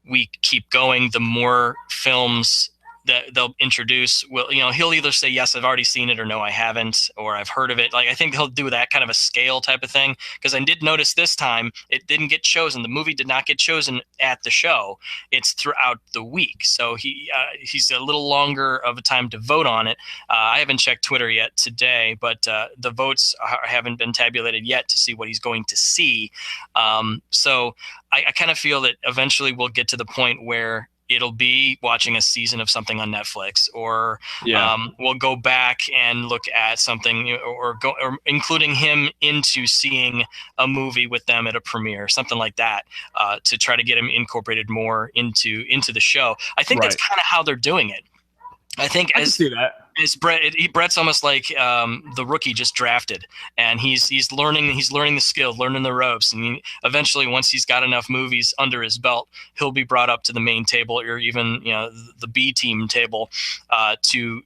we keep going, the more films that they'll introduce he'll either say, yes, I've already seen it, or no, I haven't, or I've heard of it. Like, I think he'll do that kind of a scale type of thing. Because I did notice this time it didn't get chosen. The movie did not get chosen at the show. It's throughout the week. So he's a little longer of a time to vote on it. I haven't checked Twitter yet today, but the votes haven't been tabulated yet to see what he's going to see. So I kind of feel that eventually we'll get to the point where it'll be watching a season of something on Netflix, or we'll go back and look at something, or including him into seeing a movie with them at a premiere, something like that, to try to get him incorporated more into the show. I think that's kind of how they're doing it. I think I can see that. It's Brett. Brett's almost like the rookie just drafted, and he's learning the skill, learning the ropes, and eventually, once he's got enough movies under his belt, he'll be brought up to the main table or even the B team table to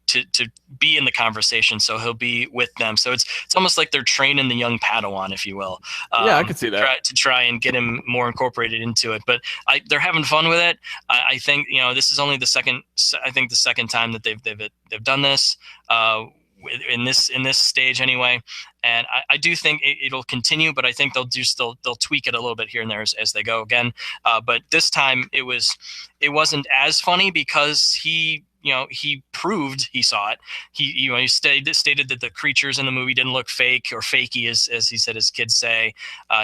be in the conversation. So he'll be with them. So it's almost like they're training the young Padawan, if you will. Yeah, I could see that. To try and get him more incorporated into it, but they're having fun with it. I think this is only the second time that they've done this. In this stage anyway, and I do think it'll continue, but I think they'll tweak it a little bit here and there as they go again. But this time it wasn't as funny because he proved he saw it. He stated that the creatures in the movie didn't look fake or fakey, as he said his kids say.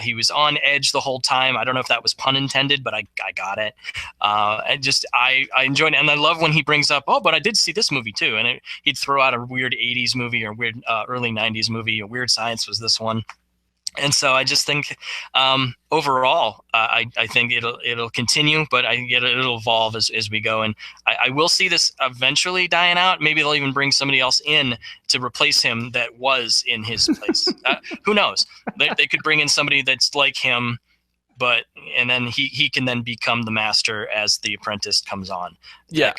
He was on edge the whole time. I don't know if that was pun intended, but I got it. I enjoyed it, and I love when he brings up, oh, but I did see this movie too, and he'd throw out a weird 80s movie or weird early 90s movie. A Weird Science was this one. And so I just think overall, I think it'll continue, but it'll evolve as we go. And I will see this eventually dying out. Maybe they'll even bring somebody else in to replace him that was in his place. Who knows? They could bring in somebody that's like him, and then he can then become the master as the apprentice comes on. Yeah,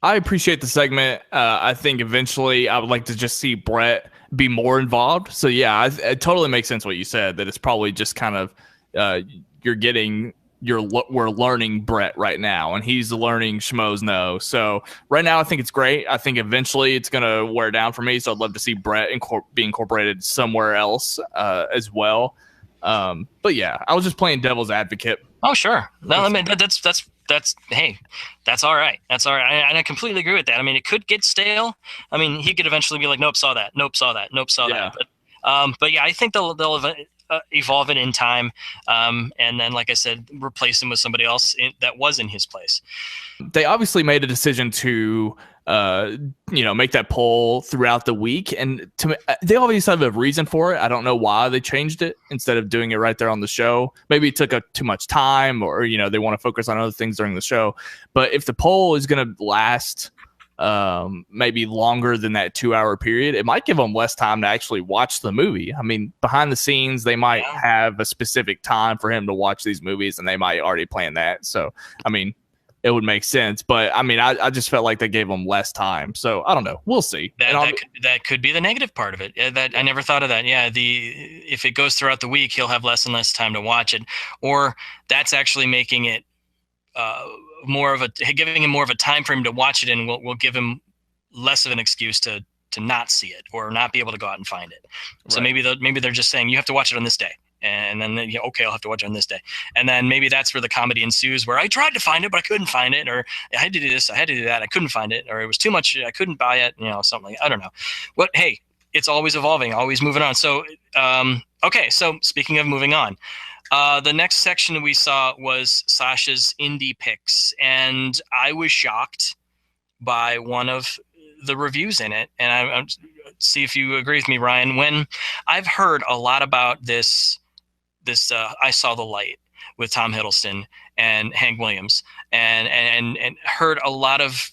I appreciate the segment. I think eventually I would like to just see Brett be more involved. So yeah, it totally makes sense what you said, that it's probably just kind of we're learning Brett right now, and he's learning Schmoes Know. So right now I think it's great. I think eventually it's going to wear down for me. So I'd love to see Brett be incorporated somewhere else as well. But yeah, I was just playing devil's advocate. Oh, sure. No, I mean, hey, that's all right. That's all right. And I completely agree with that. I mean, it could get stale. I mean, he could eventually be like, nope, saw that. Nope, saw that. Nope, saw that. But yeah, I think they'll evolve it in time. And then, like I said, replace him with somebody else that was in his place. They obviously made a decision to make that poll throughout the week, and they obviously have a reason for it. I don't know why they changed it instead of doing it right there on the show. Maybe it took too much time, or they want to focus on other things during the show. But if the poll is going to last maybe longer than that 2-hour period, it might give them less time to actually watch the movie. I mean, behind the scenes, they might have a specific time for him to watch these movies, and they might already plan that. So, I mean, it would make sense. But I mean, I just felt like they gave him less time. So I don't know. We'll see. That could be the negative part of it. That I never thought of that. Yeah, if it goes throughout the week, he'll have less and less time to watch it, or that's actually making it giving him more of a time frame to watch it, and will give him less of an excuse to not see it or not be able to go out and find it. So maybe they're just saying you have to watch it on this day. And then, okay, I'll have to watch it on this day. And then maybe that's where the comedy ensues, where I tried to find it, but I couldn't find it. Or I had to do this, I had to do that, I couldn't find it. Or it was too much, I couldn't buy it, something like that. I don't know. But hey, it's always evolving, always moving on. So, okay, so speaking of moving on, the next section we saw was Sasha's indie picks. And I was shocked by one of the reviews in it. And I see if you agree with me, Ryan. When I've heard a lot about this I Saw the Light with Tom Hiddleston and Hank Williams, and heard a lot of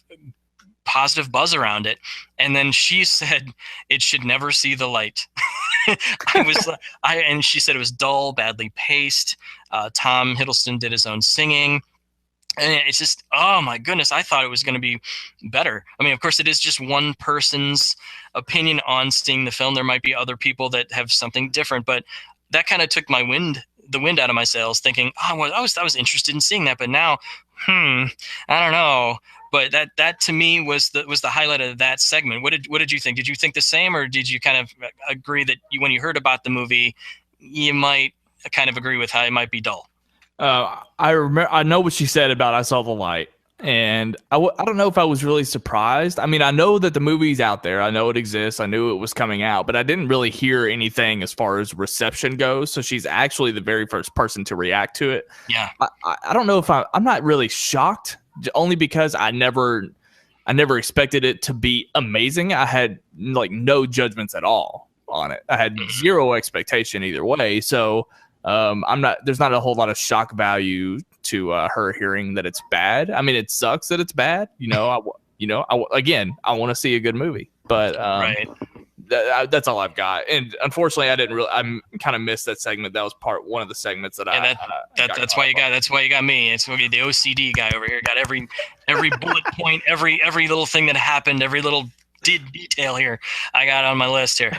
positive buzz around it, and then she said it should never see the light. And she said it was dull, badly paced. Tom Hiddleston did his own singing. And it's just, oh my goodness, I thought it was going to be better. I mean, of course, it is just one person's opinion on seeing the film. There might be other people that have something different, but that kind of took the wind out of my sails, thinking, oh, I was interested in seeing that, but now, I don't know. But that to me was the highlight of that segment. What did you think? Did you think the same, or did you kind of agree that when you heard about the movie, you might kind of agree with how it might be dull? I know what she said about I Saw the Light, and I don't know if I was really surprised. I mean, I know that the movie's out there. I know it exists. I knew it was coming out, but I didn't really hear anything as far as reception goes. So she's actually the very first person to react to it. Yeah. I don't know if I'm not really shocked, only because I never expected it to be amazing. I had no judgments at all on it. I had zero expectation either way. So there's not a whole lot of shock value to her hearing that it's bad. I mean, it sucks that it's bad. you know, I want to see a good movie, but Right. that's all I've got. And unfortunately, I'm kind of missed that segment. That was one of the segments that that's why you got me. It's the OCD guy over here. Got every bullet point, every little thing that happened, every little detail here I got on my list here.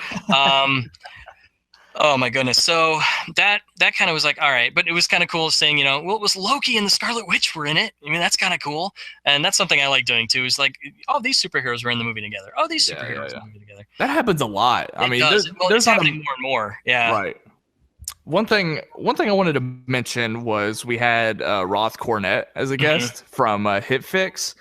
Oh my goodness. So that kind of was like, all right, but it was kind of cool saying, you know, well, it was Loki and the Scarlet Witch were in it. I mean, that's kind of cool. And that's something I like doing too, is like, oh, these superheroes were in the movie together. Oh, these superheroes in the movie together. That happens a lot. I mean, there's happening more and more. Yeah. Right. One thing I wanted to mention was we had Roth Cornett as a guest from Hit Fix.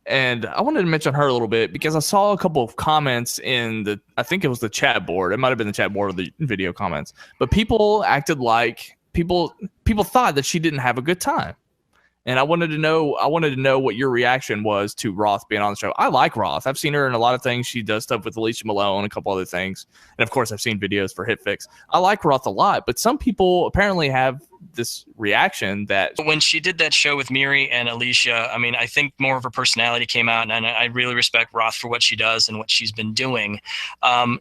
And I wanted to mention her a little bit because I saw a couple of comments in I think it was the chat board. It might have been the chat board or the video comments, but people acted like people thought that she didn't have a good time. And I wanted to know what your reaction was to Roth being on the show. I like Roth. I've seen her in a lot of things. She does stuff with Alicia Malone, a couple other things. And of course, I've seen videos for HitFix. I like Roth a lot, but some people apparently have this reaction that when she did that show with Miri and Alicia, I mean, I think more of her personality came out, and I really respect Roth for what she does and what she's been doing.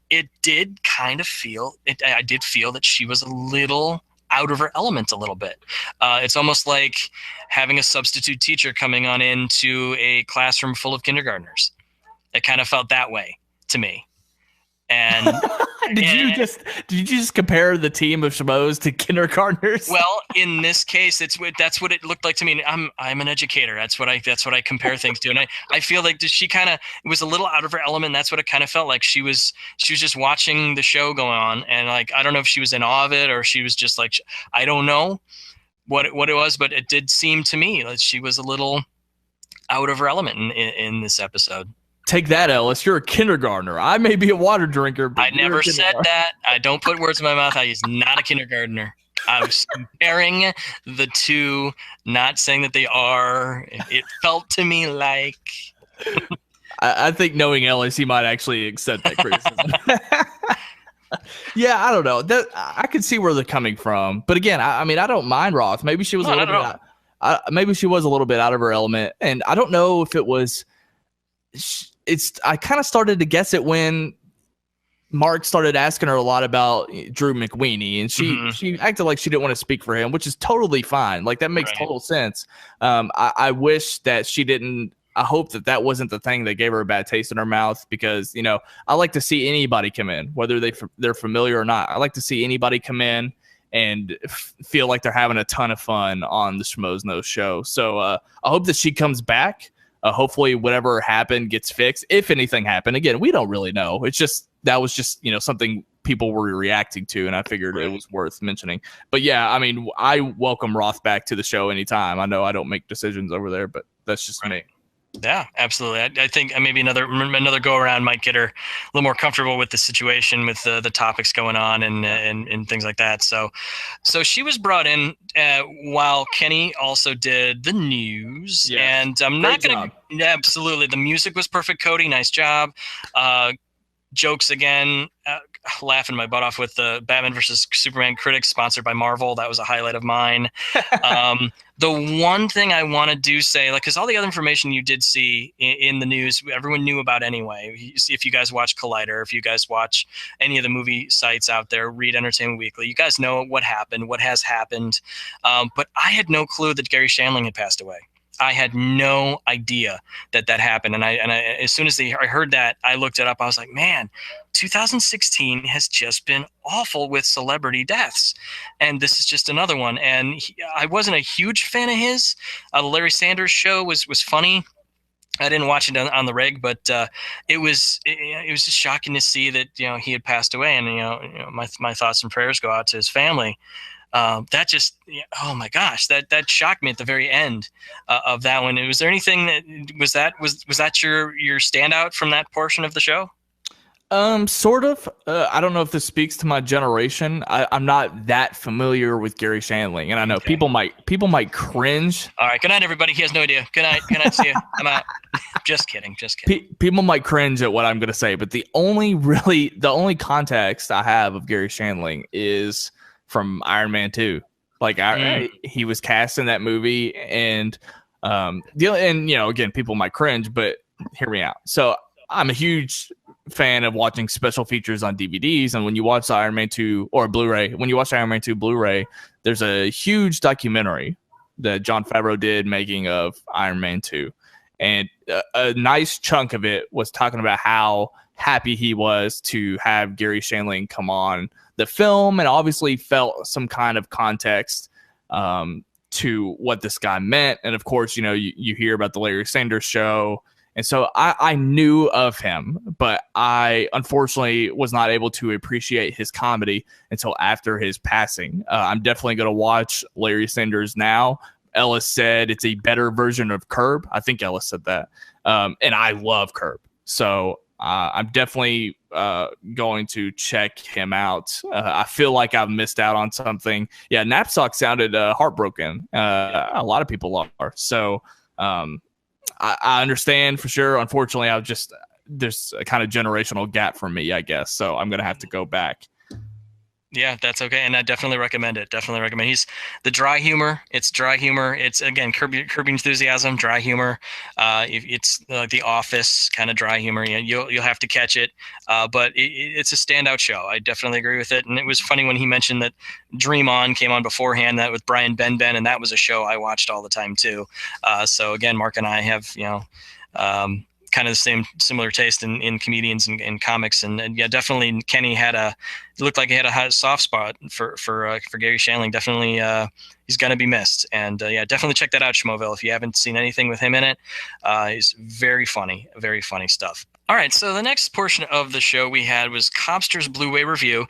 It did kind of feel I did feel that she was a little out of her element a little bit. It's almost like having a substitute teacher coming on into a classroom full of kindergartners. It kind of felt that way to me. And did you just compare the team of Schmoes to kindergartners? Well, in this case, that's what it looked like to me. I'm an educator. That's what I compare things to. And I feel like she kind of was a little out of her element. That's what it kind of felt like. She was just watching the show go on, and like, I don't know if she was in awe of it or she was just like, I don't know what it was, but it did seem to me like she was a little out of her element in this episode. Take that, Ellis. You're a kindergartner. I may be a water drinker, but I never said that. I don't put words in my mouth. I was not a kindergartner. I was comparing the two, not saying that they are. It felt to me like... I think knowing Ellis, he might actually accept that criticism. Yeah, I don't know. I could see where they're coming from. But again, I mean, I don't mind Roth. Maybe she was a little bit out of her element. And I don't know if it was... I kind of started to guess it when Mark started asking her a lot about Drew McWeeny, and she acted like she didn't want to speak for him, which is totally fine. Like, that makes total sense. I wish that she didn't. I hope that wasn't the thing that gave her a bad taste in her mouth, because, you know, I like to see anybody come in, whether they're familiar or not. I like to see anybody come in and feel like they're having a ton of fun on the Schmoes Know show. So I hope that she comes back. Hopefully whatever happened gets fixed. If anything happened, again, we don't really know. It's just, that was just, you know, something people were reacting to, and I figured it was worth mentioning. But yeah, I mean, I welcome Roth back to the show anytime. I know I don't make decisions over there, but that's just me. Yeah, absolutely. I think maybe another go around might get her a little more comfortable with the situation, with the topics going on and things like that. So she was brought in while Kenny also did the news. Yes. And I'm not going to. Absolutely, the music was perfect. Cody, nice job. Jokes again. Laughing my butt off with the Batman versus Superman critics sponsored by Marvel. That was a highlight of mine. The one thing I want to do say, like, because all the other information you did see in the news, everyone knew about anyway. If you guys watch Collider, if you guys watch any of the movie sites out there, read Entertainment Weekly, you guys know what happened, what has happened. But I had no clue that Gary Shandling had passed away. I had no idea that happened. And I as soon as I heard that, I looked it up. I was like, man, 2016 has just been awful with celebrity deaths. And this is just another one. And I wasn't a huge fan of his. The Larry Sanders Show was funny. I didn't watch it on the reg, but it was just shocking to see that, you know, he had passed away. And, you know, my thoughts and prayers go out to his family. That just, oh my gosh, that shocked me at the very end of that one. Was there anything was that your standout from that portion of the show? Sort of. I don't know if this speaks to my generation. I'm not that familiar with Gary Shandling, and I know people might cringe. All right, good night, everybody. He has no idea. Good night, see you. I'm out. Just kidding. People might cringe at what I'm going to say, but the only context I have of Gary Shandling is from Iron Man 2. Like, he was cast in that movie, and you know, again, people might cringe, but hear me out. So I'm a huge fan of watching special features on DVDs, and when you watch Iron Man 2 or Blu-ray, when you watch Iron Man 2 Blu-ray, there's a huge documentary that Jon Favreau did making of Iron Man 2, and a nice chunk of it was talking about how happy he was to have Gary Shandling come on the film, and obviously felt some kind of context to what this guy meant. And of course, you hear about the Larry Sanders Show. And so I knew of him, but I unfortunately was not able to appreciate his comedy until after his passing. I'm definitely going to watch Larry Sanders Now. Ellis said it's a better version of Curb. I think Ellis said that. And I love Curb. So I'm definitely going to check him out. I feel like I've missed out on something. Yeah, Knapsack sounded heartbroken. A lot of people are. So I understand for sure. Unfortunately, there's a kind of generational gap for me, I guess. So I'm going to have to go back. Yeah, that's okay. And I definitely recommend it. Definitely recommend. He's the dry humor. It's dry humor. It's, again, Curb Your Enthusiasm, dry humor. It's like The Office kind of dry humor. You'll have to catch it. But it's a standout show. I definitely agree with it. And it was funny when he mentioned that Dream On came on beforehand, that with Brian Benben, and that was a show I watched all the time too. So again, Mark and I have, kind of the similar taste in comedians and comics, and yeah, definitely Kenny looked like he had a soft spot for Gary Shandling. Definitely, he's gonna be missed, and yeah, definitely check that out, Schmoeville, if you haven't seen anything with him in it. He's very funny stuff. All right, so the next portion of the show we had was Cobster's Blu-ray review.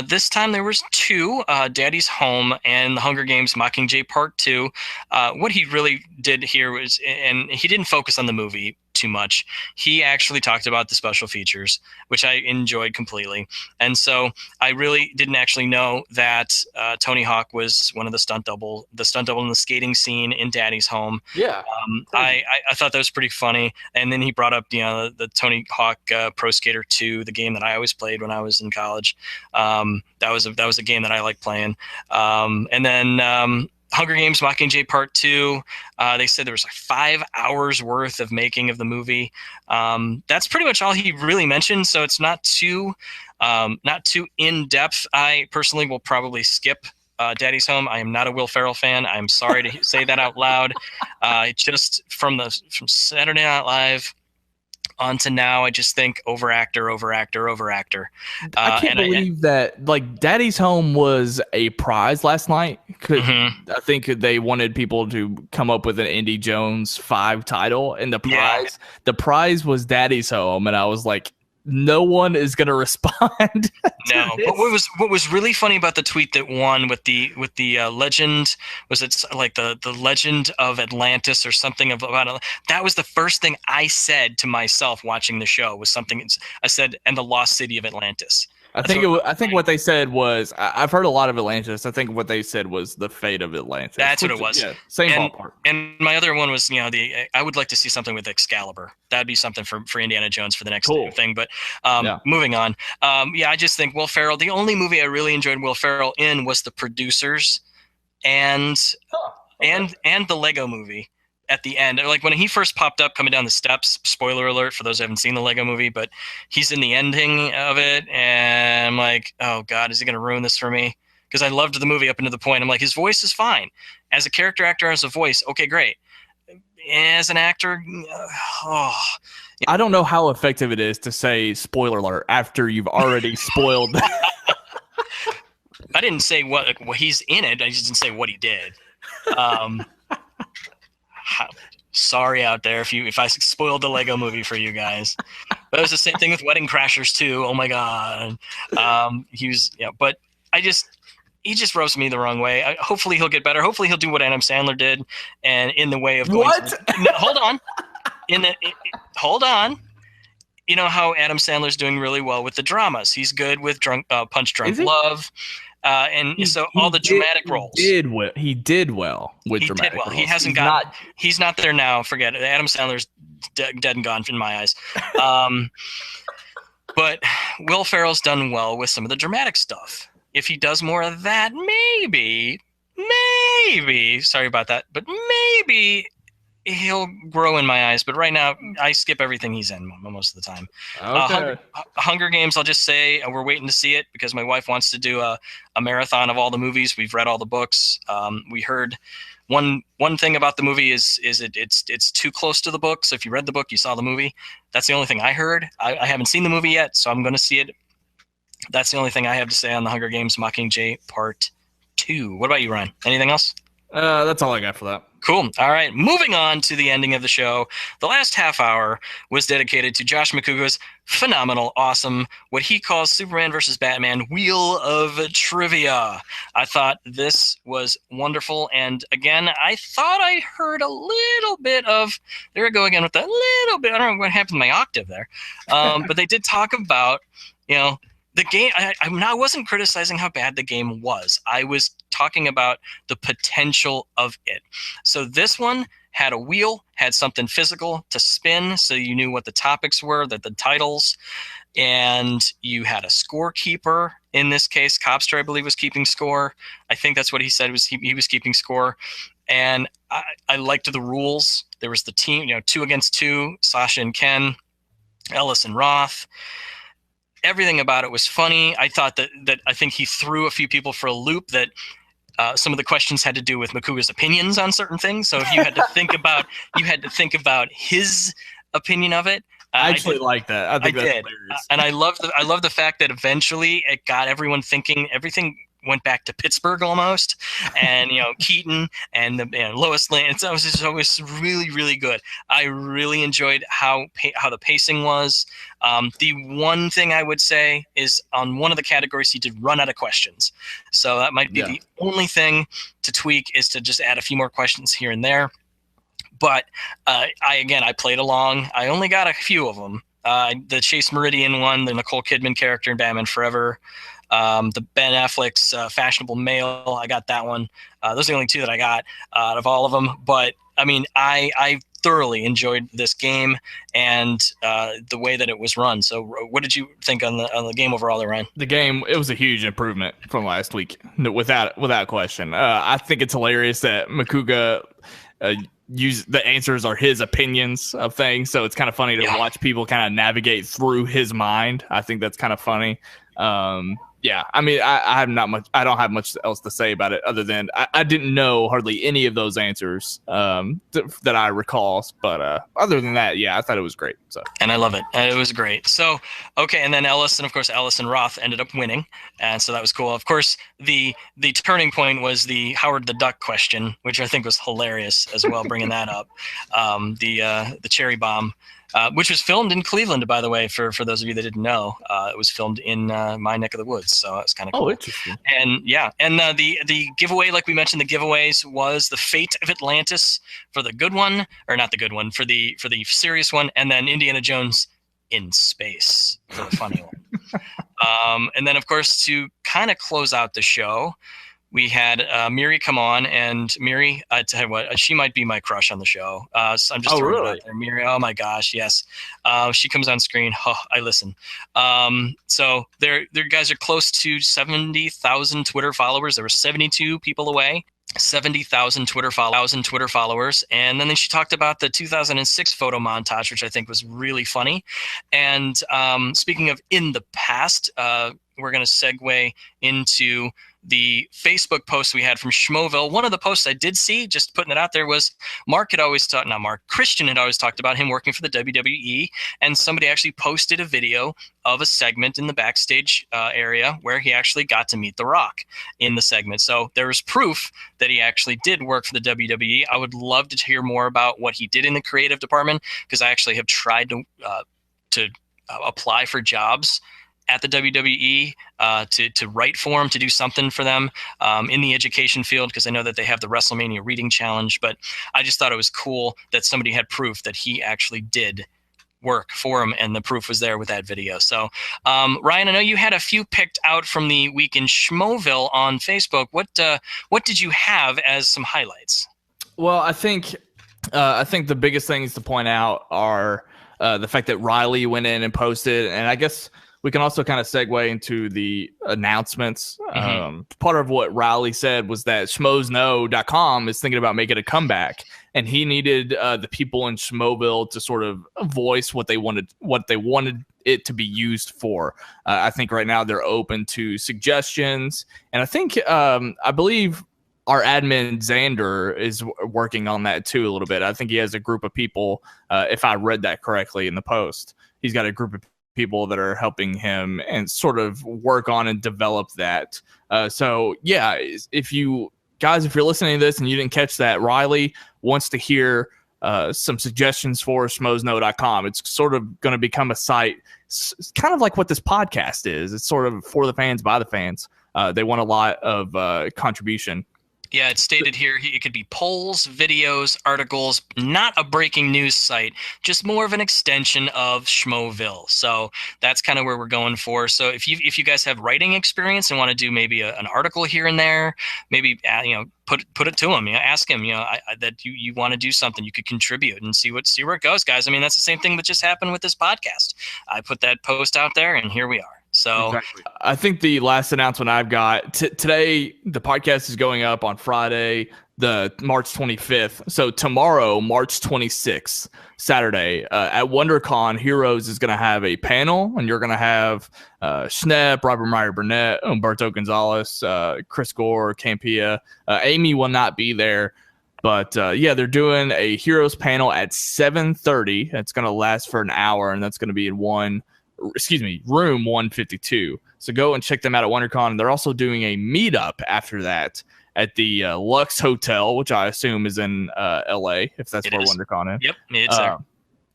This time there was two, Daddy's Home and The Hunger Games Mockingjay Part 2. What he really did here was, and he didn't focus on the movie too much. He actually talked about the special features, which I enjoyed completely. And so I really didn't actually know that Tony Hawk was one of the stunt double in the skating scene in Daddy's Home. Yeah. I thought that was pretty funny. And then he brought up, the Tony Hawk Pro Skater 2, the game that I always played when I was in college. That was a game that I like playing. And then Hunger Games Mockingjay Part 2, they said there was like 5 hours worth of making of the movie. That's pretty much all he really mentioned, so it's not too in depth. I personally will probably skip Daddy's Home. I am not a Will Ferrell fan. I'm sorry to say that out loud. Just from Saturday Night Live on to now, I just think overactor. I can't believe that, like, Daddy's Home was a prize last night. I think they wanted people to come up with an Indy Jones 5 title, and the prize was Daddy's Home, and I was like, no one is going to respond. No. But what was really funny about the tweet that won with the legend, was it like the legend of Atlantis or something about that was the first thing I said to myself watching the show, was something I said, and the lost city of Atlantis. I think what they said was, I've heard a lot of Atlantis. I think what they said was the fate of Atlantis. That's what it was. Yeah, same ballpark. And my other one was, I would like to see something with Excalibur. That'd be something for Indiana Jones for the next thing. But moving on. I just think Will Ferrell, the only movie I really enjoyed Will Ferrell in was The Producers and the Lego Movie. At the end, like when he first popped up coming down the steps, spoiler alert for those who haven't seen the Lego Movie, but he's in the ending of it, and I'm like, oh God, is he going to ruin this for me? Because I loved the movie up until the point. I'm like, his voice is fine. As a character actor, as a voice, okay, great. As an actor, I don't know how effective it is to say spoiler alert after you've already spoiled. I didn't say what he's in it. I just didn't say what he did. Sorry out there if I spoiled the Lego Movie for you guys. But it was the same thing with Wedding Crashers too. Oh my God. But he just rubs me the wrong way. Hopefully he'll get better. Hopefully he'll do what Adam Sandler did, and in the way of going hold on. Hold on. You know how Adam Sandler's doing really well with the dramas. He's good with Punch Drunk Love. So all the dramatic roles. He did well with dramatic roles. He hasn't he's not there now. Forget it. Adam Sandler's dead and gone in my eyes. But Will Ferrell's done well with some of the dramatic stuff. If he does more of that, maybe, sorry about that, but maybe he'll grow in my eyes, but right now I skip everything he's in most of the time. Okay. Hunger Games, I'll just say we're waiting to see it because my wife wants to do a marathon of all the movies. We've read all the books. We heard one thing about the movie is it's too close to the book. So if you read the book, you saw the movie. That's the only thing I heard. I haven't seen the movie yet, so I'm going to see it. That's the only thing I have to say on the Hunger Games Mockingjay Part 2. What about you, Ryan? Anything else? That's all I got for that. Cool. All right. Moving on to the ending of the show. The last half hour was dedicated to Josh McCouga's phenomenal, awesome, what he calls Superman versus Batman Wheel of Trivia. I thought this was wonderful. And again, I thought I heard a little bit of, there we go again with that little bit. I don't know what happened to my octave there. But they did talk about, the game. I wasn't criticizing how bad the game was. I was talking about the potential of it. So this one had a wheel, had something physical to spin, so you knew what the topics were, the titles, and you had a scorekeeper. In this case, Cobster, I believe, was keeping score. I think that's what he said, was he was keeping score. And I liked the rules. There was the team, 2 against 2, Sasha and Ken, Ellis and Roth. Everything about it was funny. I thought that I think he threw a few people for a loop, that some of the questions had to do with Makuga's opinions on certain things. So if you had to think about his opinion of it. I actually like that. I think that's hilarious. And I love the fact that eventually it got everyone thinking. Everything went back to Pittsburgh almost, and Keaton and Lois Lane. It was really, really good. I really enjoyed how the pacing was. The one thing I would say is on one of the categories he did run out of questions, so that might be the only thing to tweak, is to just add a few more questions here and there. But I played along. I only got a few of them. The Chase Meridian one, the Nicole Kidman character in Batman Forever. The Ben Affleck's Fashionable Male, I got that one. Those are the only 2 that I got out of all of them. But I mean, I thoroughly enjoyed this game and the way that it was run. So, what did you think on the game overall, there, Ryan? The game, it was a huge improvement from last week, without question. I think it's hilarious that Makuga the answers are his opinions of things, so it's kind of funny to watch people kind of navigate through his mind. I think that's kind of funny. I mean, I don't have much else to say about it other than I didn't know hardly any of those answers that I recall. But other than that, I thought it was great. So, and I love it. It was great. So, okay, and then Ellis and Roth ended up winning, and so that was cool. Of course, the turning point was the Howard the Duck question, which I think was hilarious as well, bringing that up. The cherry bomb. Which was filmed in Cleveland, by the way, for those of you that didn't know. It was filmed in my neck of the woods, so it's kind of cool. Oh, interesting. And the giveaway, like we mentioned, the giveaways was the Fate of Atlantis for the good one, or not the good one, for the serious one, and then Indiana Jones in Space for the funny one. And then, of course, to kind of close out the show, we had Miri come on, and Miri, I tell you what, she might be my crush on the show. So I'm just throwing it out there. Miri, oh my gosh, yes. She comes on screen. Oh, I listen. So their guys are close to 70,000 Twitter followers. There were 72 people away. 70,000 Twitter followers. And then she talked about the 2006 photo montage, which I think was really funny. And speaking of in the past, we're going to segue into the Facebook post we had from Schmoeville. One of the posts I did see, just putting it out there, was Christian had always talked about him working for the WWE, and somebody actually posted a video of a segment in the backstage area where he actually got to meet The Rock in the segment. So there was proof that he actually did work for the WWE. I would love to hear more about what he did in the creative department, because I actually have tried to apply for jobs at the WWE to write for them, to do something for them in the education field, because I know that they have the WrestleMania Reading Challenge. But I just thought it was cool that somebody had proof that he actually did work for him, and the proof was there with that video. So, Ryan, I know you had a few picked out from the week in Schmoeville on Facebook. What did you have as some highlights? Well, I think the biggest things to point out are the fact that Riley went in and posted, and I guess we can also kind of segue into the announcements. Mm-hmm. Part of what Riley said was that schmoesknow.com is thinking about making a comeback, and he needed the people in Schmoeville to sort of voice what they wanted it to be used for. I think right now they're open to suggestions, and I think I believe our admin Xander is working on that too a little bit. I think he has a group of people, if I read that correctly in the post. He's got a group of people that are helping him and sort of work on and develop that. So yeah, if you're listening to this and you didn't catch that, Riley wants to hear some suggestions for schmoesknow.com. It's sort of going to become a site, kind of like what this podcast is. It's sort of for the fans, by the fans. They want a lot of contribution. Yeah, it's stated here it could be polls, videos, articles, not a breaking news site, just more of an extension of Schmoeville. So that's kind of where we're going for. So if you guys have writing experience and want to do maybe an article here and there, maybe put it to him. Ask him. That you want to do something, you could contribute and see where it goes, guys. I mean, that's the same thing that just happened with this podcast. I put that post out there, and here we are. So exactly. I think the last announcement I've got today, the podcast is going up on Friday, the March 25th. So tomorrow, March 26th, Saturday, at WonderCon, Heroes is going to have a panel, and you're going to have Schnepp, Robert Meyer Burnett, Humberto Gonzalez, Chris Gore, Campia. Amy will not be there. But yeah, they're doing a Heroes panel at 7:30. It's going to last for an hour, and that's going to be in room 152. So go and check them out at WonderCon. They're also doing a meetup after that at the Lux Hotel, which I assume is in LA, if that's where WonderCon is. Yep, it's there.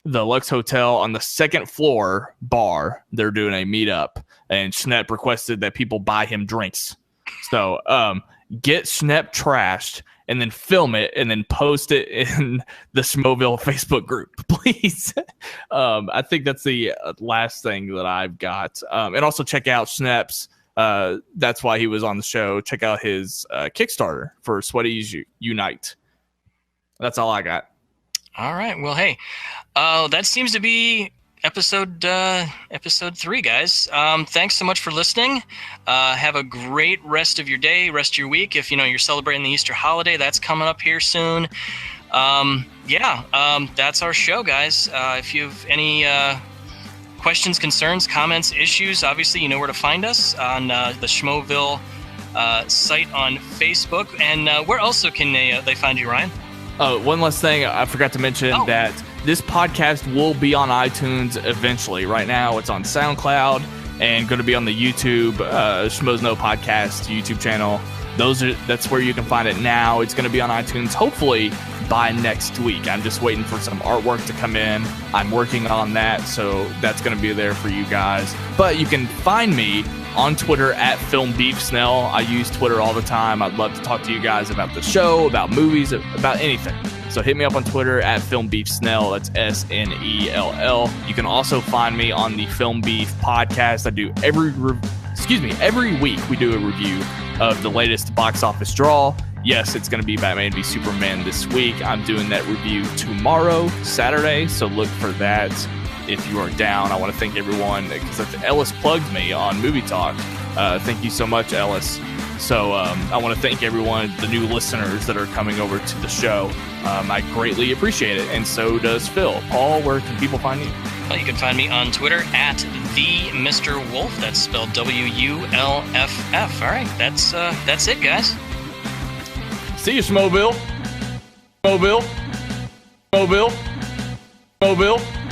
The Lux Hotel on the second floor bar, they're doing a meetup, and Schnepp requested that people buy him drinks. So get Schnepp trashed and then film it and then post it in the Schmoeville Facebook group, please. I think that's the last thing that I've got. And also check out Schnepp's, that's why he was on the show. Check out his Kickstarter for Sweaties Unite. That's all I got. All right. Well, hey, that seems to be episode 3, guys. Thanks so much for listening. Have a great rest of your day, rest of your week. If you're celebrating the Easter holiday, that's coming up here soon. That's our show, guys. If you have any questions, concerns, comments, issues, obviously you know where to find us on the Schmoeville site on Facebook. And where also can they find you, Ryan? One last thing I forgot to mention that this podcast will be on iTunes eventually. Right now it's on SoundCloud and going to be on the YouTube Schmoes Know podcast YouTube channel. That's where you can find it now. It's going to be on iTunes hopefully by next week. I'm just waiting for some artwork to come in. I'm working on that, so that's going to be there for you guys. But you can find me on Twitter at FilmBeefSnell. I use Twitter all the time. I'd love to talk to you guys about the show, about movies, about anything. So hit me up on Twitter at FilmBeefSnell. That's SNELL. You can also find me on the Film Beef podcast. I do every week we do a review of the latest box office draw. Yes, it's going to be Batman v Superman this week. I'm doing that review tomorrow, Saturday, so look for that if you are down. I want to thank everyone because Ellis plugged me on Movie Talk. Thank you so much, Ellis. So I want to thank everyone, the new listeners that are coming over to the show. I greatly appreciate it, and so does Phil. Paul, where can people find you? Well, you can find me on Twitter at the Mr. Wolf. That's spelled WULFF. All right, that's it, guys. See you, Schmoeville. Schmoeville. Schmoeville. Schmoeville.